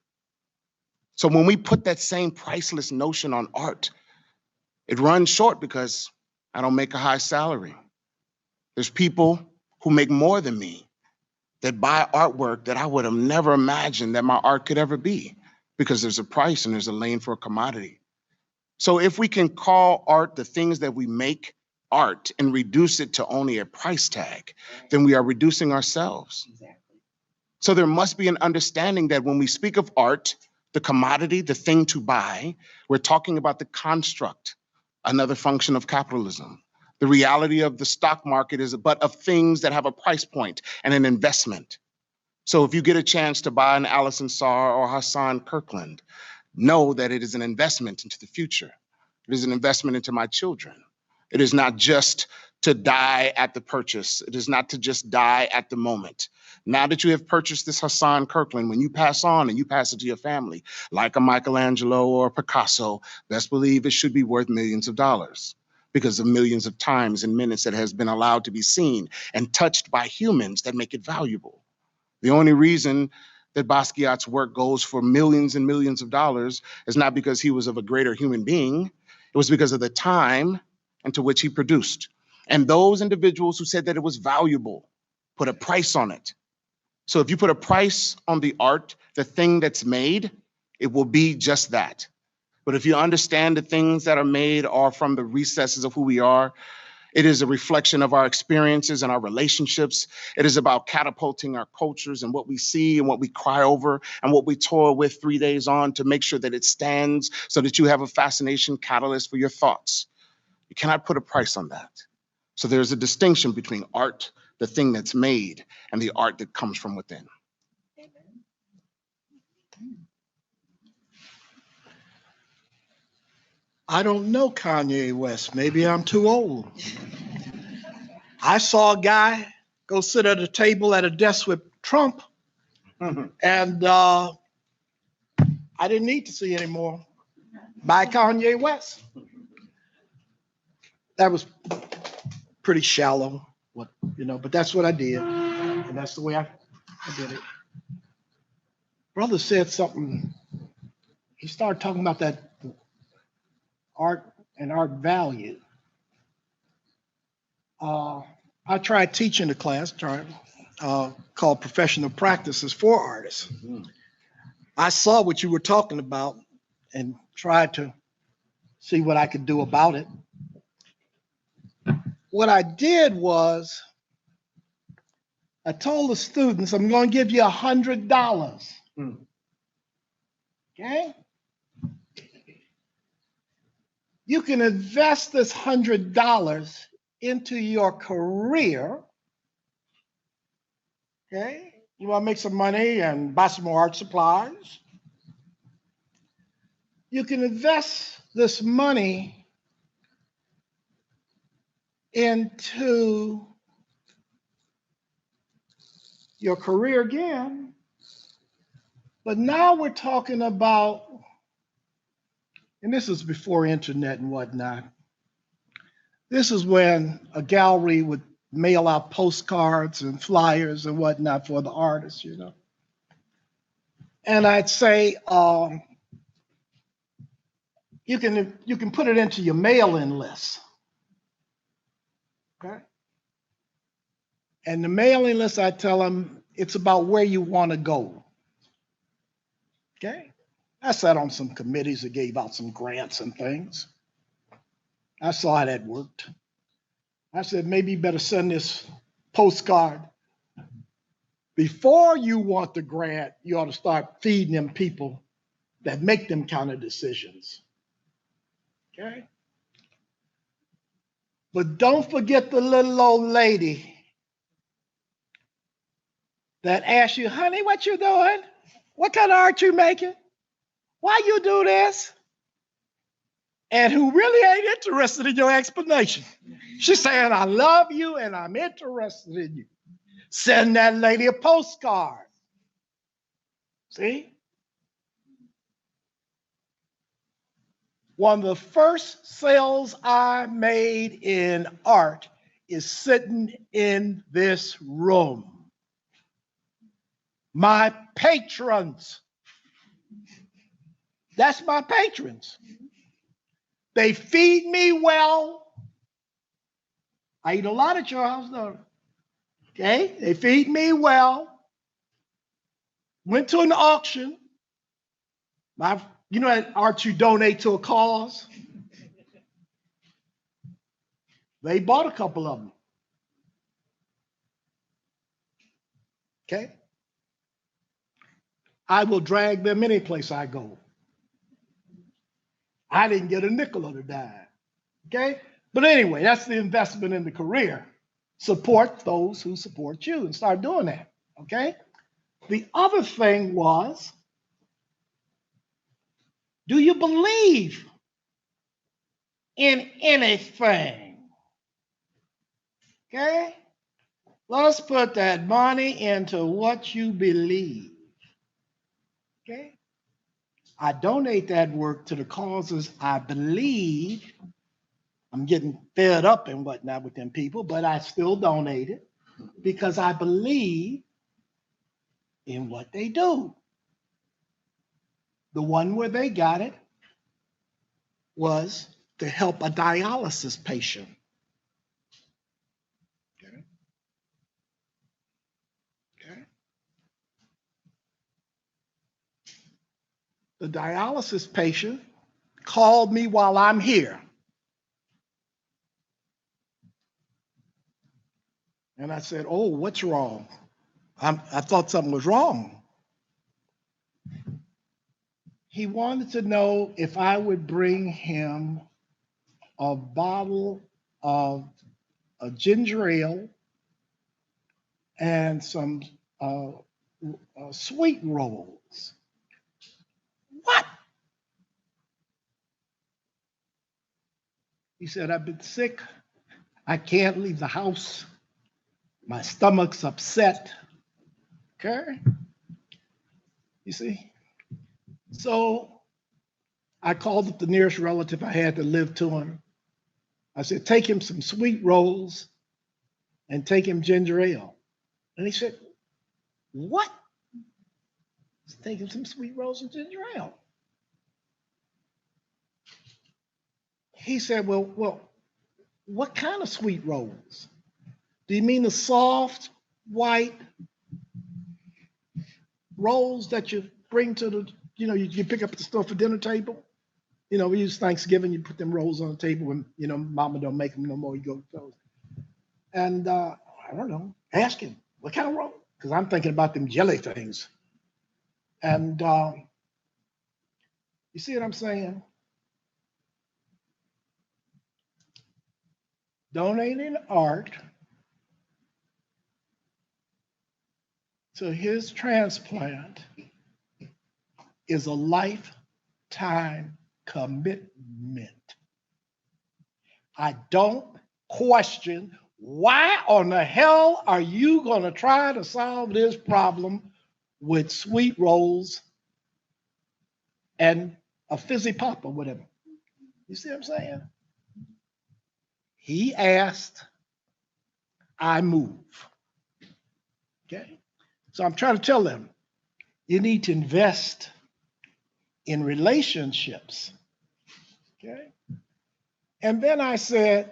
So when we put that same priceless notion on art, it runs short because I don't make a high salary. There's people who make more than me that buy artwork that I would have never imagined that my art could ever be, because there's a price and there's a lane for a commodity. So if we can call art the things that we make art and reduce it to only a price tag, then we are reducing ourselves. Exactly. So there must be an understanding that when we speak of art, the commodity, the thing to buy, we're talking about the construct, another function of capitalism. The reality of the stock market is but of things that have a price point and an investment. So if you get a chance to buy an Alison Saar or Hasaan Kirkland, know that it is an investment into the future. It is an investment into my children. It is not just to die at the purchase. It is not to just die at the moment. Now that you have purchased this Hasaan Kirkland, when you pass on and you pass it to your family, like a Michelangelo or a Picasso, best believe it should be worth millions of dollars, because of millions of times and minutes that has been allowed to be seen and touched by humans that make it valuable. The only reason that Basquiat's work goes for millions and millions of dollars is not because he was of a greater human being. It was because of the time into which he produced. And those individuals who said that it was valuable put a price on it. So if you put a price on the art, the thing that's made, it will be just that. But if you understand the things that are made are from the recesses of who we are, it is a reflection of our experiences and our relationships. It is about catapulting our cultures and what we see and what we cry over and what we toil with 3 days on to make sure that it stands so that you have a fascination catalyst for your thoughts. You cannot put a price on that. So there's a distinction between art, the thing that's made, and the art that comes from within. I don't know Kanye West. Maybe I'm too old. I saw a guy go sit at a table at a desk with Trump, and I didn't need to see any more by Kanye West. That was pretty shallow, but that's what I did, and that's the way I did it. Brother said something. He started talking about that art and art value. I tried teaching a class called Professional Practices for Artists. Mm-hmm. I saw what you were talking about and tried to see what I could do about it. what I did was I told the students, I'm going to give you $100. Okay? You can invest this $100 into your career. Okay? You want to make some money and buy some more art supplies? You can invest this money into your career again. But now we're talking about, and this is before internet and whatnot. This is when a gallery would mail out postcards and flyers and whatnot for the artists, you know. And I'd say, you can put it into your mailing list. Okay. And the mailing list, I tell them, it's about where you want to go. Okay. I sat on some committees that gave out some grants and things. I saw how that worked. I said, maybe you better send this postcard. Before you want the grant, you ought to start feeding them people that make them kind of decisions. Okay? But don't forget the little old lady that asks you, honey, what you doing? What kind of art you making? Why you do this? And who really ain't interested in your explanation. She's saying, I love you and I'm interested in you. Send that lady a postcard. See? One of the first sales I made in art is sitting in this room. My patrons. That's my patrons. They feed me well. I eat a lot at your house, though. Okay? They feed me well. Went to an auction. You know that art you donate to a cause? They bought a couple of them. Okay? I will drag them any place I go. I didn't get a nickel of the dime. Okay? But anyway, that's the investment in the career. Support those who support you and start doing that. Okay? The other thing was, do you believe in anything? Okay? Let's put that money into what you believe. Okay? I donate that work to the causes I believe. I'm getting fed up and whatnot with them people, but I still donate it because I believe in what they do. The one where they got it was to help a dialysis patient. Okay. Okay. The dialysis patient called me while I'm here. And I said, oh, what's wrong? I thought something was wrong. He wanted to know if I would bring him a bottle of a ginger ale and some sweet rolls. What? He said, I've been sick. I can't leave the house. My stomach's upset. Okay? You see? So I called up the nearest relative I had that lived to him. I said, take him some sweet rolls and take him ginger ale. And he said, what? Take him some sweet rolls and ginger ale. He said, well, what kind of sweet rolls? Do you mean the soft, white rolls that you bring to the, you pick up at the store for dinner table? We use Thanksgiving, you put them rolls on the table and, mama don't make them no more, you go to those. And I don't know, ask him, what kind of role? Because I'm thinking about them jelly things. And you see what I'm saying? Donating art to his transplant is a lifetime commitment. I don't question why on the hell are you going to try to solve this problem with sweet rolls and a fizzy pop or whatever. You see what I'm saying? He asked, I move. Okay? So I'm trying to tell them, you need to invest in relationships. Okay? And then I said,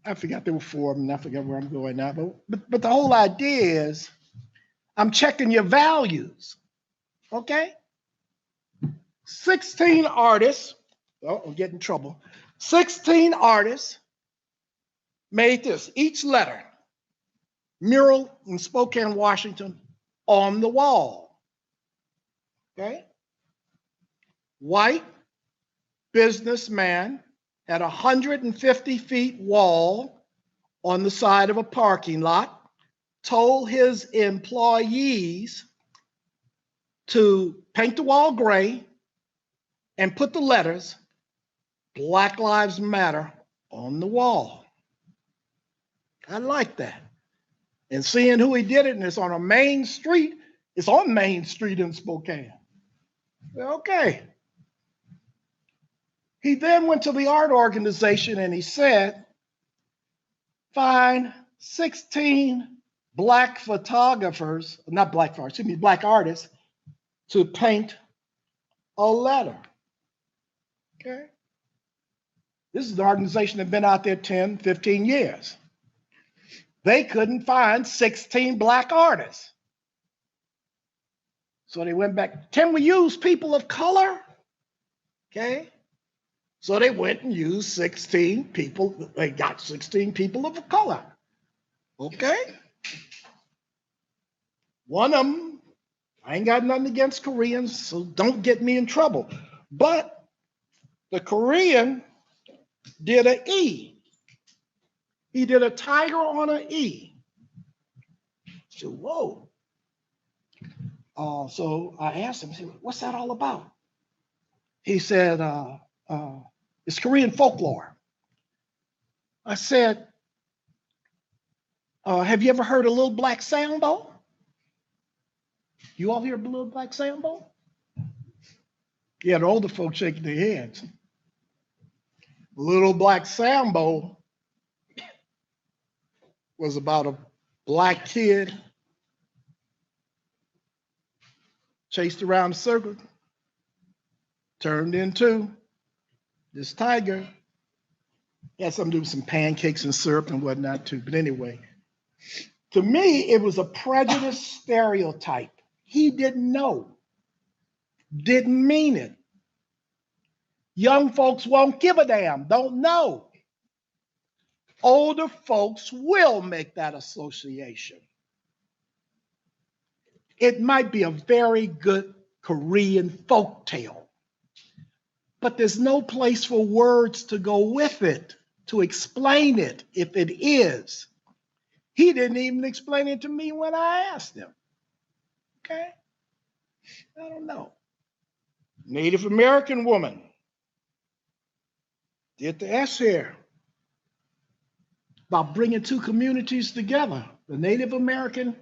I forgot there were four of them, and I forgot where I'm going now, but the whole idea is I'm checking your values. Okay? 16 artists, oh, I'm getting in trouble. 16 artists made this, each letter, mural in Spokane, Washington, on the wall. Okay? White businessman had a 150 feet wall on the side of a parking lot, told his employees to paint the wall gray and put the letters Black Lives Matter on the wall. I like that. And seeing who he did it, and it's on a main street, it's on Main Street in Spokane. Okay. He then went to the art organization and he said, find 16 black photographers, not black photographers, excuse me, black artists to paint a letter. Okay. This is an organization that's been out there 10, 15 years. They couldn't find 16 black artists. So they went back, can we use people of color? Okay. So they went and used 16 people. They got 16 people of color. Okay. One of them, I ain't got nothing against Koreans, so don't get me in trouble. But the Korean did an E. He did a tiger on an E. So, whoa. So I asked him, what's that all about? He said, it's Korean folklore. I said, have you ever heard of Little Black Sambo? You all hear of Little Black Sambo? Yeah, the older folks shaking their heads. Little Black Sambo was about a black kid chased around the circle, turned into this tiger. It had something to do with some pancakes and syrup and whatnot too. But anyway, to me, it was a prejudiced stereotype. He didn't know, didn't mean it. Young folks won't give a damn, don't know. Older folks will make that association. It might be a very good Korean folktale, but there's no place for words to go with it, to explain it if it is. He didn't even explain it to me when I asked him. Okay? I don't know. Native American woman did the S here about bringing two communities together, the Native American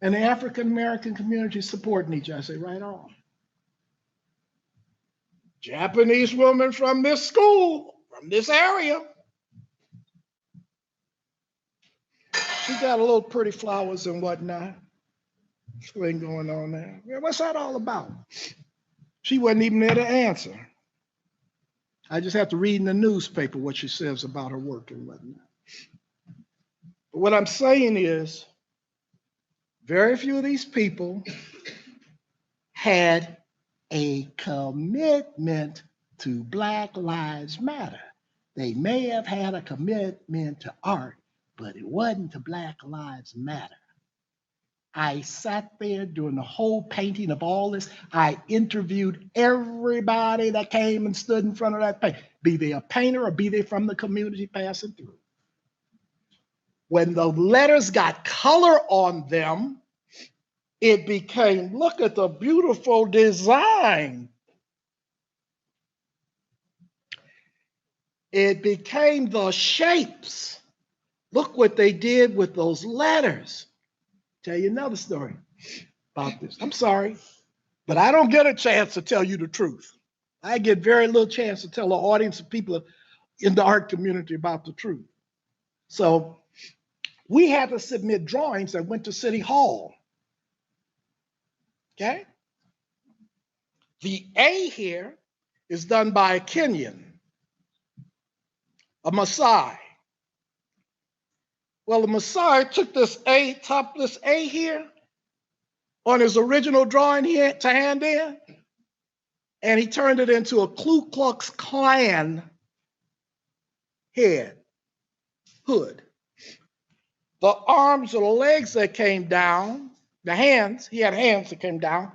and the African American community supporting each other. I say, right on. Japanese woman from this school, from this area. She got a little pretty flowers and whatnot. Swing going on there. Yeah, what's that all about? She wasn't even there to answer. I just have to read in the newspaper what she says about her work and whatnot. But what I'm saying is, very few of these people had a commitment to Black Lives Matter. They may have had a commitment to art, but it wasn't to Black Lives Matter. I sat there during the whole painting of all this. I interviewed everybody that came and stood in front of that painting, be they a painter or be they from the community passing through. When the letters got color on them, it became, look at the beautiful design. It became the shapes. Look what they did with those letters. Tell you another story about this. I'm sorry, but I don't get a chance to tell you the truth. I get very little chance to tell an audience of people in the art community about the truth. So we had to submit drawings that went to City Hall. Okay? The A here is done by a Kenyan, a Maasai. Well, the Maasai took this A, this A here on his original drawing here to hand in, and he turned it into a Ku Klux Klan head, hood. The arms or the legs that came down, the hands, he had hands that came down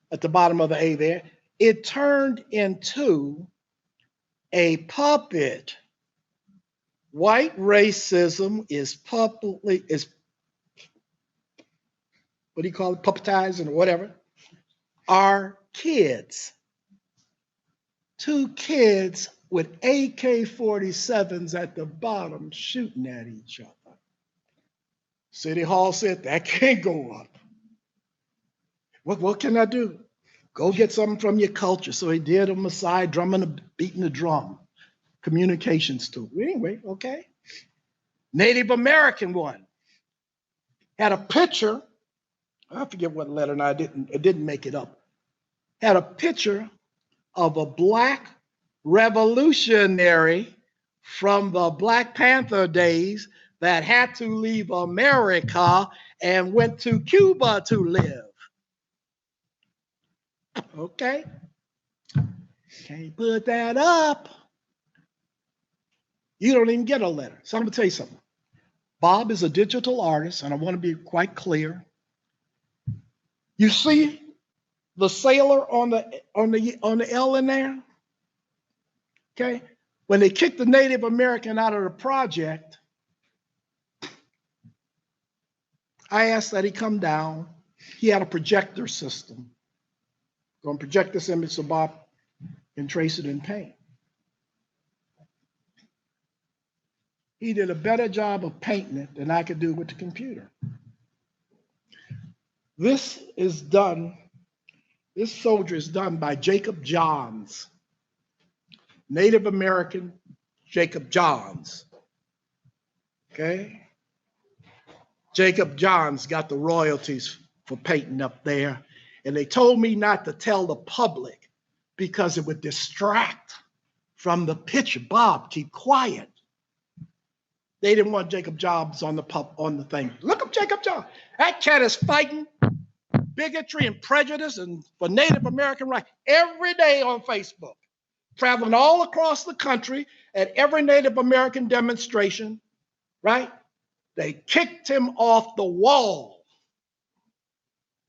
at the bottom of the A there, it turned into a puppet. White racism is publicly, what do you call it, puppetizing or whatever, are kids. Two kids with AK-47s at the bottom shooting at each other. City Hall said, that can't go up. What can I do? Go get something from your culture. So he did a Maasai drumming, beating the drum. Communications tool. Anyway, okay. Native American one had a picture. I forget what letter, and it didn't make it up. Had a picture of a Black revolutionary from the Black Panther days that had to leave America and went to Cuba to live. Okay. Can't put that up. You don't even get a letter. So I'm gonna tell you something. Bob is a digital artist, and I want to be quite clear. You see the sailor on the L in there? Okay. When they kicked the Native American out of the project, I asked that he come down. He had a projector system. Going to project this image so Bob can trace it in paint. He did a better job of painting it than I could do with the computer. This soldier is done by Jacob Johns, Native American Jacob Johns. Okay? Jacob Johns got the royalties for painting up there, and they told me not to tell the public because it would distract from the picture. Bob, keep quiet. They didn't want Jacob Johns on the thing. Look up Jacob Johns. That cat is fighting bigotry and prejudice and for Native American rights every day on Facebook, traveling all across the country at every Native American demonstration, right? They kicked him off the wall.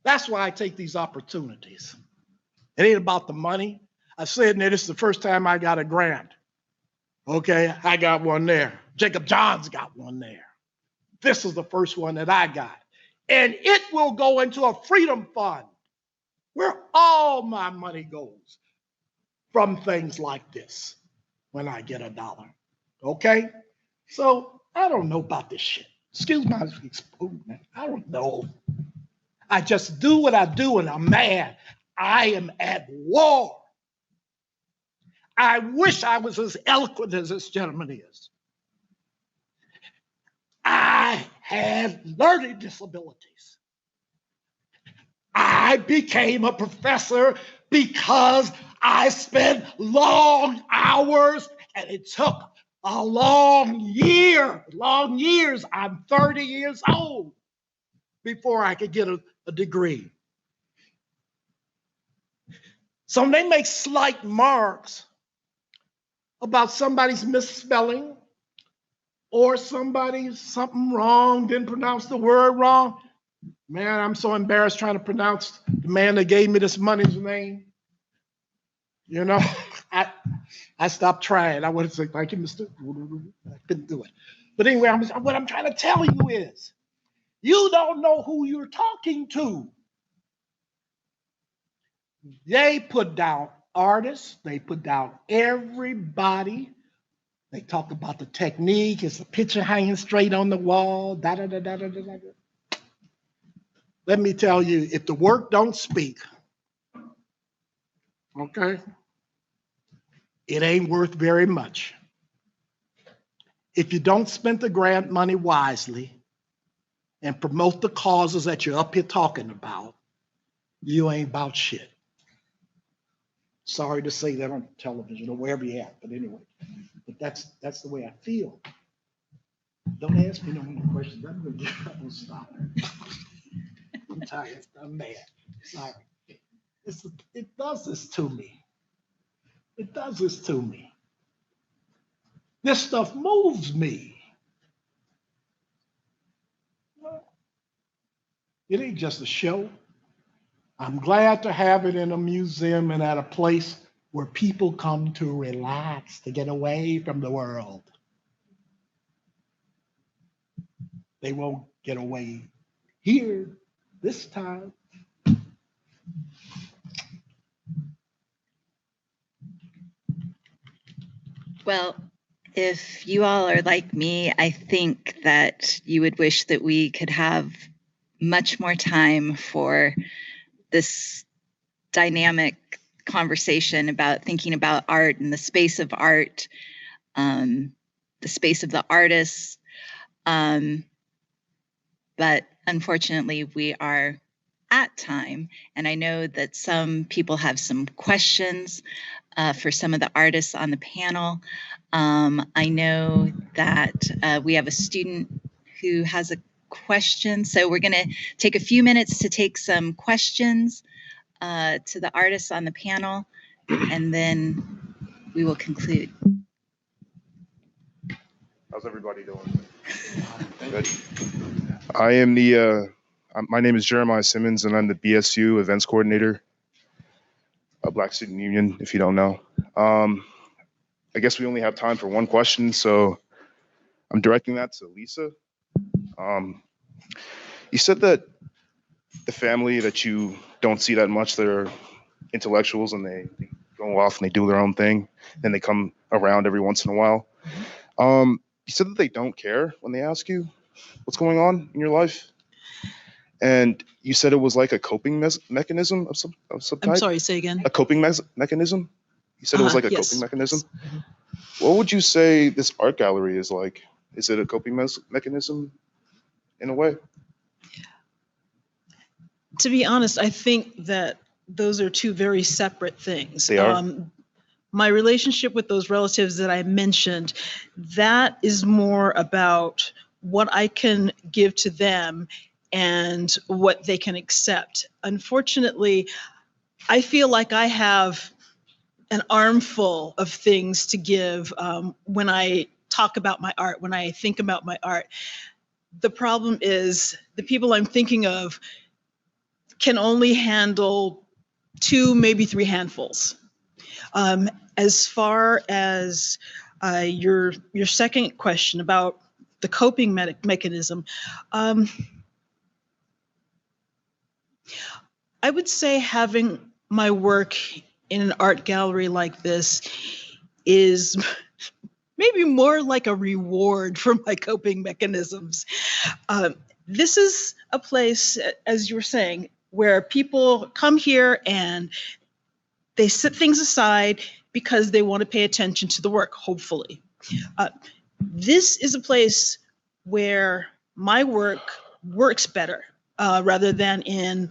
That's why I take these opportunities. It ain't about the money. I said that this is the first time I got a grant. Okay, I got one there. Jacob Johns got one there. This is the first one that I got. And it will go into a freedom fund where all my money goes from things like this when I get $1. Okay? So I don't know about this shit. Excuse my exposure. I don't know. I just do what I do and I'm mad. I am at war. I wish I was as eloquent as this gentleman is. I have learning disabilities. I became a professor because I spent long hours and it took a long years. I'm 30 years old before I could get a degree. So when they make slight marks about somebody's misspelling or something wrong, didn't pronounce the word wrong. Man, I'm so embarrassed trying to pronounce the man that gave me this money's name. You know, I stopped trying. I would have said, thank you, Mr. I couldn't do it. But anyway, what I'm trying to tell you is, you don't know who you're talking to. They put down artists. They put down everybody. They talk about the technique. It's a picture hanging straight on the wall. Da, da, da, da, da, da, da. Let me tell you, if the work don't speak, okay, it ain't worth very much. If you don't spend the grant money wisely and promote the causes that you're up here talking about, you ain't about shit. Sorry to say that on television or wherever you're at, but anyway, but that's the way I feel. Don't ask me no more questions. I'm gonna get up and stop. I'm tired. I'm mad. Sorry. It does this to me. It does this to me. This stuff moves me. It ain't just a show. I'm glad to have it in a museum and at a place where people come to relax, to get away from the world. They won't get away here this time. Well, if you all are like me, I think that you would wish that we could have much more time for this dynamic conversation about thinking about art and the space of art, the space of the artists. But unfortunately, we are at time. And I know that some people have some questions for some of the artists on the panel. I know that we have a student who has a question. So we're going to take a few minutes to take some questions to the artists on the panel, and then we will conclude. How's everybody doing? Good. I am my name is Jeremiah Simmons, and I'm the BSU events coordinator, a Black Student Union, if you don't know. I guess we only have time for one question, so I'm directing that to Lisa. You said that the family that you don't see that much, they're intellectuals and they go off and they do their own thing, and they come around every once in a while. You said that they don't care when they ask you what's going on in your life, and you said it was like a coping mechanism of some type. I'm sorry, say again. A coping mechanism. You said it was like a yes. coping mechanism. What would you say this art gallery is like? Is it a coping mechanism in a way? To be honest, I think that those are two very separate things. They are. My relationship with those relatives that I mentioned, that is more about what I can give to them and what they can accept. Unfortunately, I feel like I have an armful of things to give when I talk about my art, when I think about my art. The problem is the people I'm thinking of can only handle 2, maybe 3 handfuls. As far as your second question about the coping mechanism, I would say having my work in an art gallery like this is maybe more like a reward for my coping mechanisms. This is a place, as you were saying, where people come here and they set things aside because they want to pay attention to the work, hopefully. This is a place where my work works better rather than in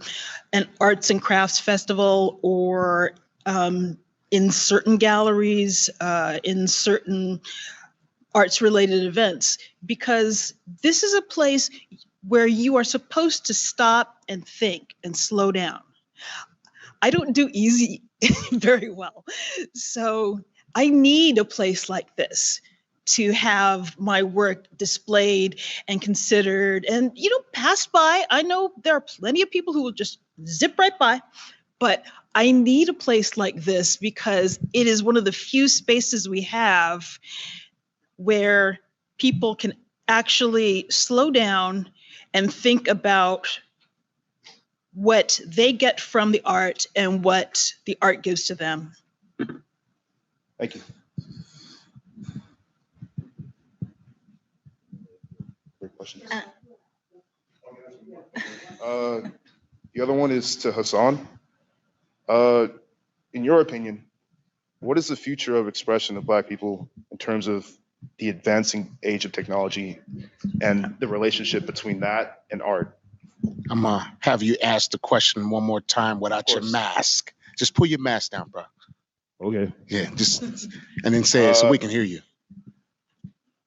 an arts and crafts festival or in certain galleries, in certain arts-related events, because this is a place where you are supposed to stop and think and slow down. I don't do easy very well. So I need a place like this to have my work displayed and considered and, passed by. I know there are plenty of people who will just zip right by, but I need a place like this because it is one of the few spaces we have where people can actually slow down and think about what they get from the art and what the art gives to them. Thank you. Great question. The other one is to Hasaan. In your opinion, what is the future of expression of Black people in terms of the advancing age of technology and the relationship between that and art? I'm gonna have you ask the question one more time without your mask. Just pull your mask down, bro. Okay. Yeah, just and then say it so we can hear you.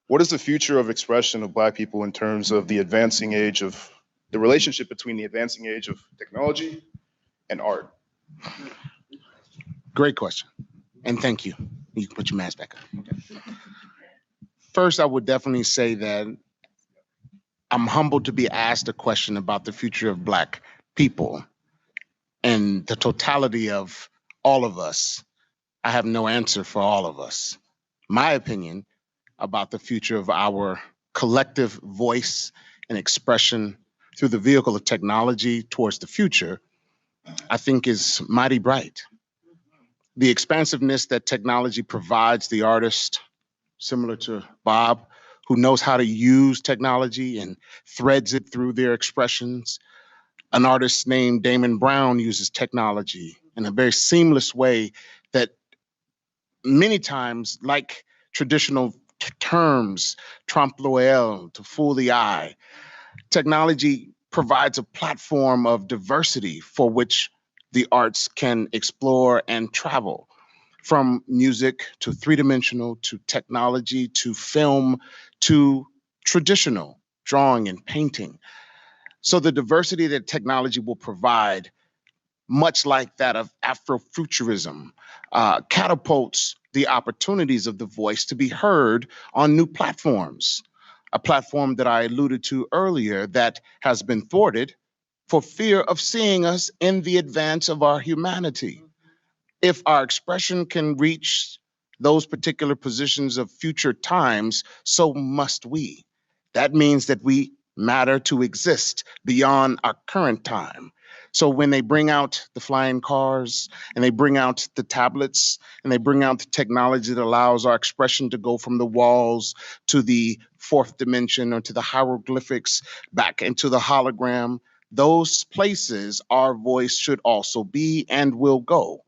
What is the future of expression of Black people in terms of the advancing age of the relationship between the advancing age of technology and art? Great question. And thank you. You can put your mask back on. First, I would definitely say that I'm humbled to be asked a question about the future of Black people and the totality of all of us. I have no answer for all of us. My opinion about the future of our collective voice and expression through the vehicle of technology towards the future, I think is mighty bright. The expansiveness that technology provides the artist, similar to Bob, who knows how to use technology and threads it through their expressions. An artist named Damon Brown uses technology in a very seamless way that many times, like traditional terms, trompe l'oeil, to fool the eye, technology provides a platform of diversity for which the arts can explore and travel, from music to three-dimensional to technology to film to traditional drawing and painting. So the diversity that technology will provide, much like that of Afrofuturism, catapults the opportunities of the voice to be heard on new platforms. A platform that I alluded to earlier that has been thwarted for fear of seeing us in the advance of our humanity. If our expression can reach those particular positions of future times, so must we. That means that we matter to exist beyond our current time. So when they bring out the flying cars and they bring out the tablets and they bring out the technology that allows our expression to go from the walls to the fourth dimension or to the hieroglyphics back into the hologram, those places our voice should also be and will go.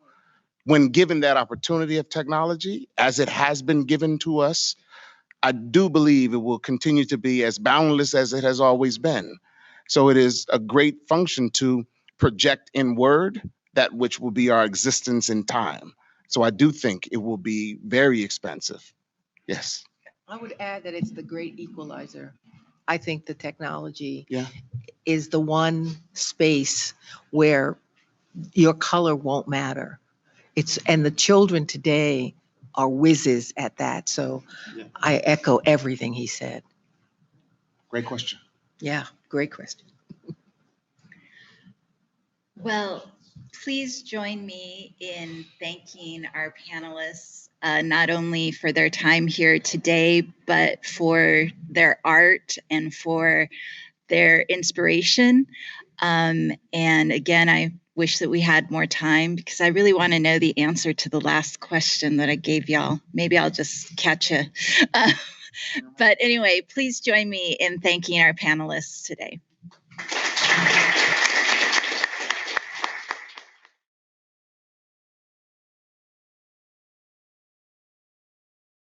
When given that opportunity of technology, as it has been given to us, I do believe it will continue to be as boundless as it has always been. So it is a great function to project in word that which will be our existence in time. So I do think it will be very expansive. Yes. I would add that it's the great equalizer. I think the technology Yeah. is the one space where your color won't matter. And the children today are whizzes at that. So Yeah. I echo everything he said. Great question. Yeah, great question. Well, please join me in thanking our panelists, not only for their time here today, but for their art and for their inspiration. And again, I wish that we had more time because I really want to know the answer to the last question that I gave y'all. Maybe I'll just catch you. But anyway, please join me in thanking our panelists today.